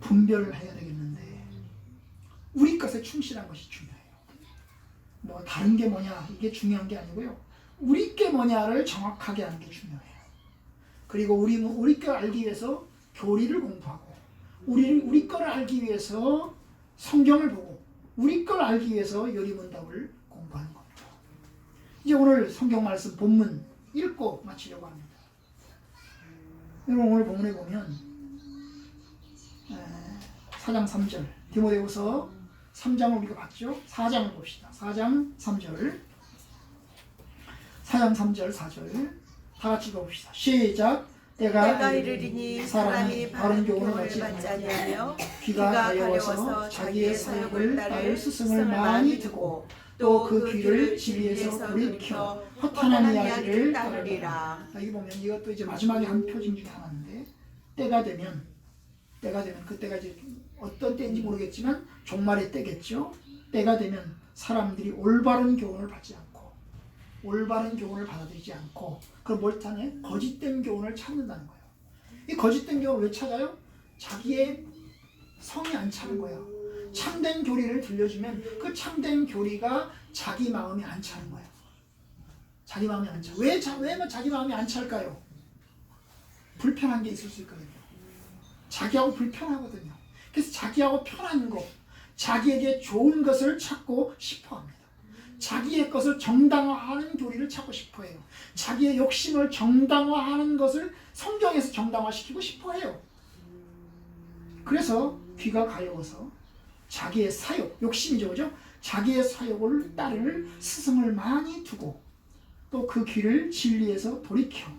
분별을 해야 되겠는데 우리 것에 충실한 것이 중요해요. 뭐 다른 게 뭐냐 이게 중요한 게 아니고요, 우리 게 뭐냐를 정확하게 아는 게 중요해요. 그리고 우리 걸 알기 위해서 교리를 공부하고 우리 거를 알기 위해서 성경을 보고 우리 걸 알기 위해서 요리문답을 공부하는 겁니다. 이제 오늘 성경 말씀 본문 읽고 마치려고 합니다. 여러분, 오늘 본문에 보면 4장 3절, 디모데후서 3장을 우리가 봤죠? 4장을 봅시다. 4장 3절 4절 다 같이 봅시다. 시작. 때가 이르리니 사람이 바른 교훈을 받지 아니하며 귀가 가려워서 자기의 사욕을 따를 스승을 많이 두고 또 그 귀를 진리에서 돌이켜 허탄한 이야기를 따르리라. 여기 보면 이것도 이제 마지막에 한 표징 중에 하나인데, 때가 되면 그때가 이제 어떤 때인지 모르겠지만 종말의 때겠죠. 때가 되면 사람들이 올바른 교훈을 받지 않고 올바른 교훈을 받아들이지 않고 그럼 뭘 찾네? 거짓된 교훈을 찾는다는 거예요. 이 거짓된 교훈을 왜 찾아요? 자기의 성이 안 차는 거예요. 참된 교리를 들려주면 그 참된 교리가 자기 마음이 안 차는 거예요. 자기 마음이 안 차. 왜 자기 마음이 안 찰까요? 불편한 게 있을 수 있거든요. 자기하고 불편하거든요. 그래서 자기하고 편한 거, 자기에게 좋은 것을 찾고 싶어 합니다. 자기의 것을 정당화하는 교리를 찾고 싶어 해요. 자기의 욕심을 정당화하는 것을 성경에서 정당화시키고 싶어 해요. 그래서 귀가 가려워서 자기의 사욕, 욕심이죠, 그죠? 자기의 사욕을 따를 스승을 많이 두고 또 그 귀를 진리에서 돌이켜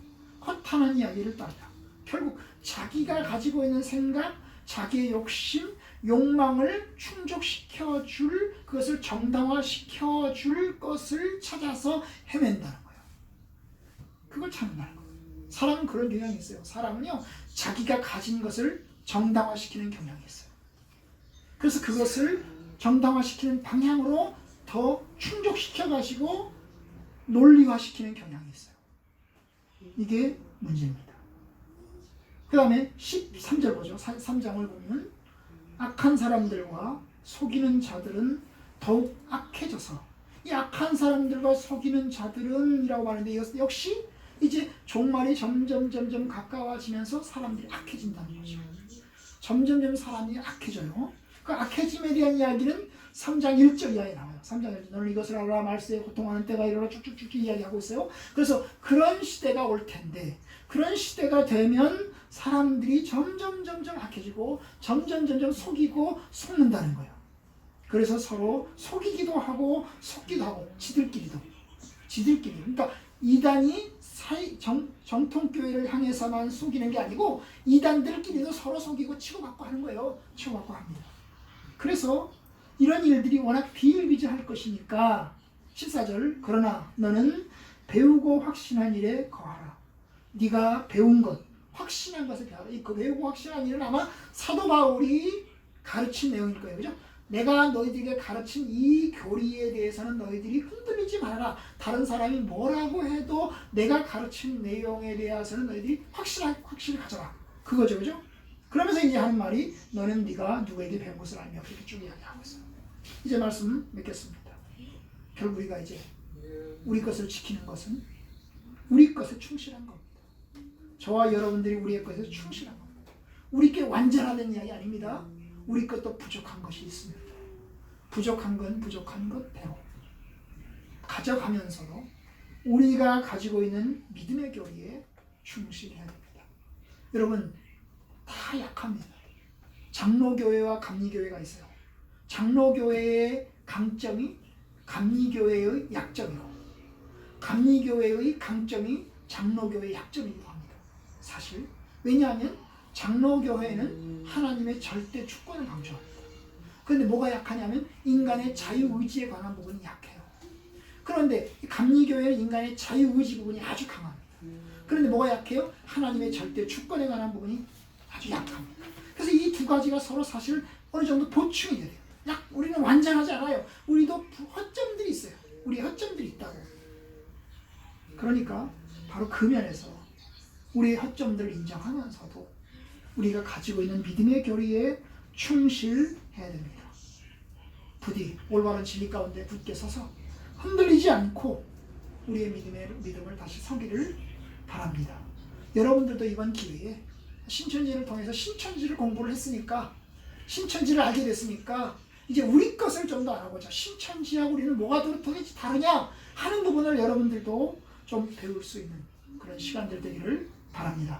허탄한 이야기를 따르다. 결국 자기가 가지고 있는 생각, 자기의 욕심, 욕망을 충족시켜 줄, 그것을 정당화시켜 줄 것을 찾아서 헤맨다는 거예요. 그걸 찾는다는 거예요. 사람은 그런 경향이 있어요. 사람은요, 자기가 가진 것을 정당화시키는 경향이 있어요. 그래서 그것을 정당화시키는 방향으로 더 충족시켜 가시고 논리화시키는 경향이 있어요. 이게 문제입니다. 그 다음에 13절 보죠. 3장을 보면 악한 사람들과 속이는 자들은 더욱 악해져서, 이 악한 사람들과 속이는 자들은 이라고 하는데 이것 역시 이제 종말이 점점 가까워지면서 사람들이 악해진다는 거죠. 점점 사람이 악해져요. 그 악해짐에 대한 이야기는 3장 1절 이하에 나와요. 3장 1절, 너는 이것을 알아, 말세에 고통하는 때가 이르러 쭉쭉쭉 이야기하고 있어요. 그래서 그런 시대가 올 텐데, 그런 시대가 되면 사람들이 점점 악해지고 점점 속이고 속는다는 거예요. 그래서 서로 속이기도 하고 속기도 하고 지들끼리. 그러니까 이단이 정통교회를 향해서만 속이는 게 아니고 이단들끼리도 서로 속이고 치고받고 하는 거예요. 치고받고 합니다. 그래서 이런 일들이 워낙 비일비재할 것이니까 14절 그러나 너는 배우고 확신한 일에 거하라. 네가 배운 것, 확신한 것을 배워라. 그 배우고 확신한 일은 아마 사도 바울이 가르친 내용일 거예요. 그죠? 내가 너희들에게 가르친 이 교리에 대해서는 너희들이 흔들리지 말아라. 다른 사람이 뭐라고 해도 내가 가르친 내용에 대해서는 너희들이 확신을 가져라. 그거죠. 그죠? 그러면서 이제 하는 말이 너는 네가 누구에게 배운 것을 알며 그렇게 쭉 이야기하고 있어요. 이제 말씀 맺겠습니다. 결국 우리가 이제 우리 것을 지키는 것은 우리 것에 충실한 겁니다. 저와 여러분들이 우리의 것에 충실한 겁니다. 우리께 완전하다는 이야기 아닙니다. 우리 것도 부족한 것이 있습니다. 부족한 건 부족한 것대로 가져가면서도 우리가 가지고 있는 믿음의 교리에 충실해야 됩니다. 여러분 다 약합니다. 장로교회와 감리교회가 있어요. 장로교회의 강점이 감리교회의 약점이고 감리교회의 강점이 장로교회의 약점이기도 합니다. 사실 왜냐하면 장로교회는 하나님의 절대 주권을 강조합니다. 그런데 뭐가 약하냐면 인간의 자유의지에 관한 부분이 약해요. 그런데 감리교회는 인간의 자유의지 부분이 아주 강합니다. 그런데 뭐가 약해요? 하나님의 절대 주권에 관한 부분이 아주 약합니다. 그래서 이 두 가지가 서로 사실 어느 정도 보충이 돼요. 우리는 완전하지 않아요. 우리도 허점들이 있어요. 우리 허점들이 있다고. 그러니까 바로 그 면에서 우리의 허점들을 인정하면서도 우리가 가지고 있는 믿음의 교리에 충실해야 됩니다. 부디 올바른 진리 가운데 굳게 서서 흔들리지 않고 우리의 믿음을 다시 서기를 바랍니다. 여러분들도 이번 기회에 신천지를 통해서 신천지를 공부를 했으니까 신천지를 알게 됐으니까 이제 우리 것을 좀 더 알아보자. 신천지하고 우리는 뭐가 도대체 다르냐 하는 부분을 여러분들도 좀 배울 수 있는 그런 시간들 되기를 바랍니다.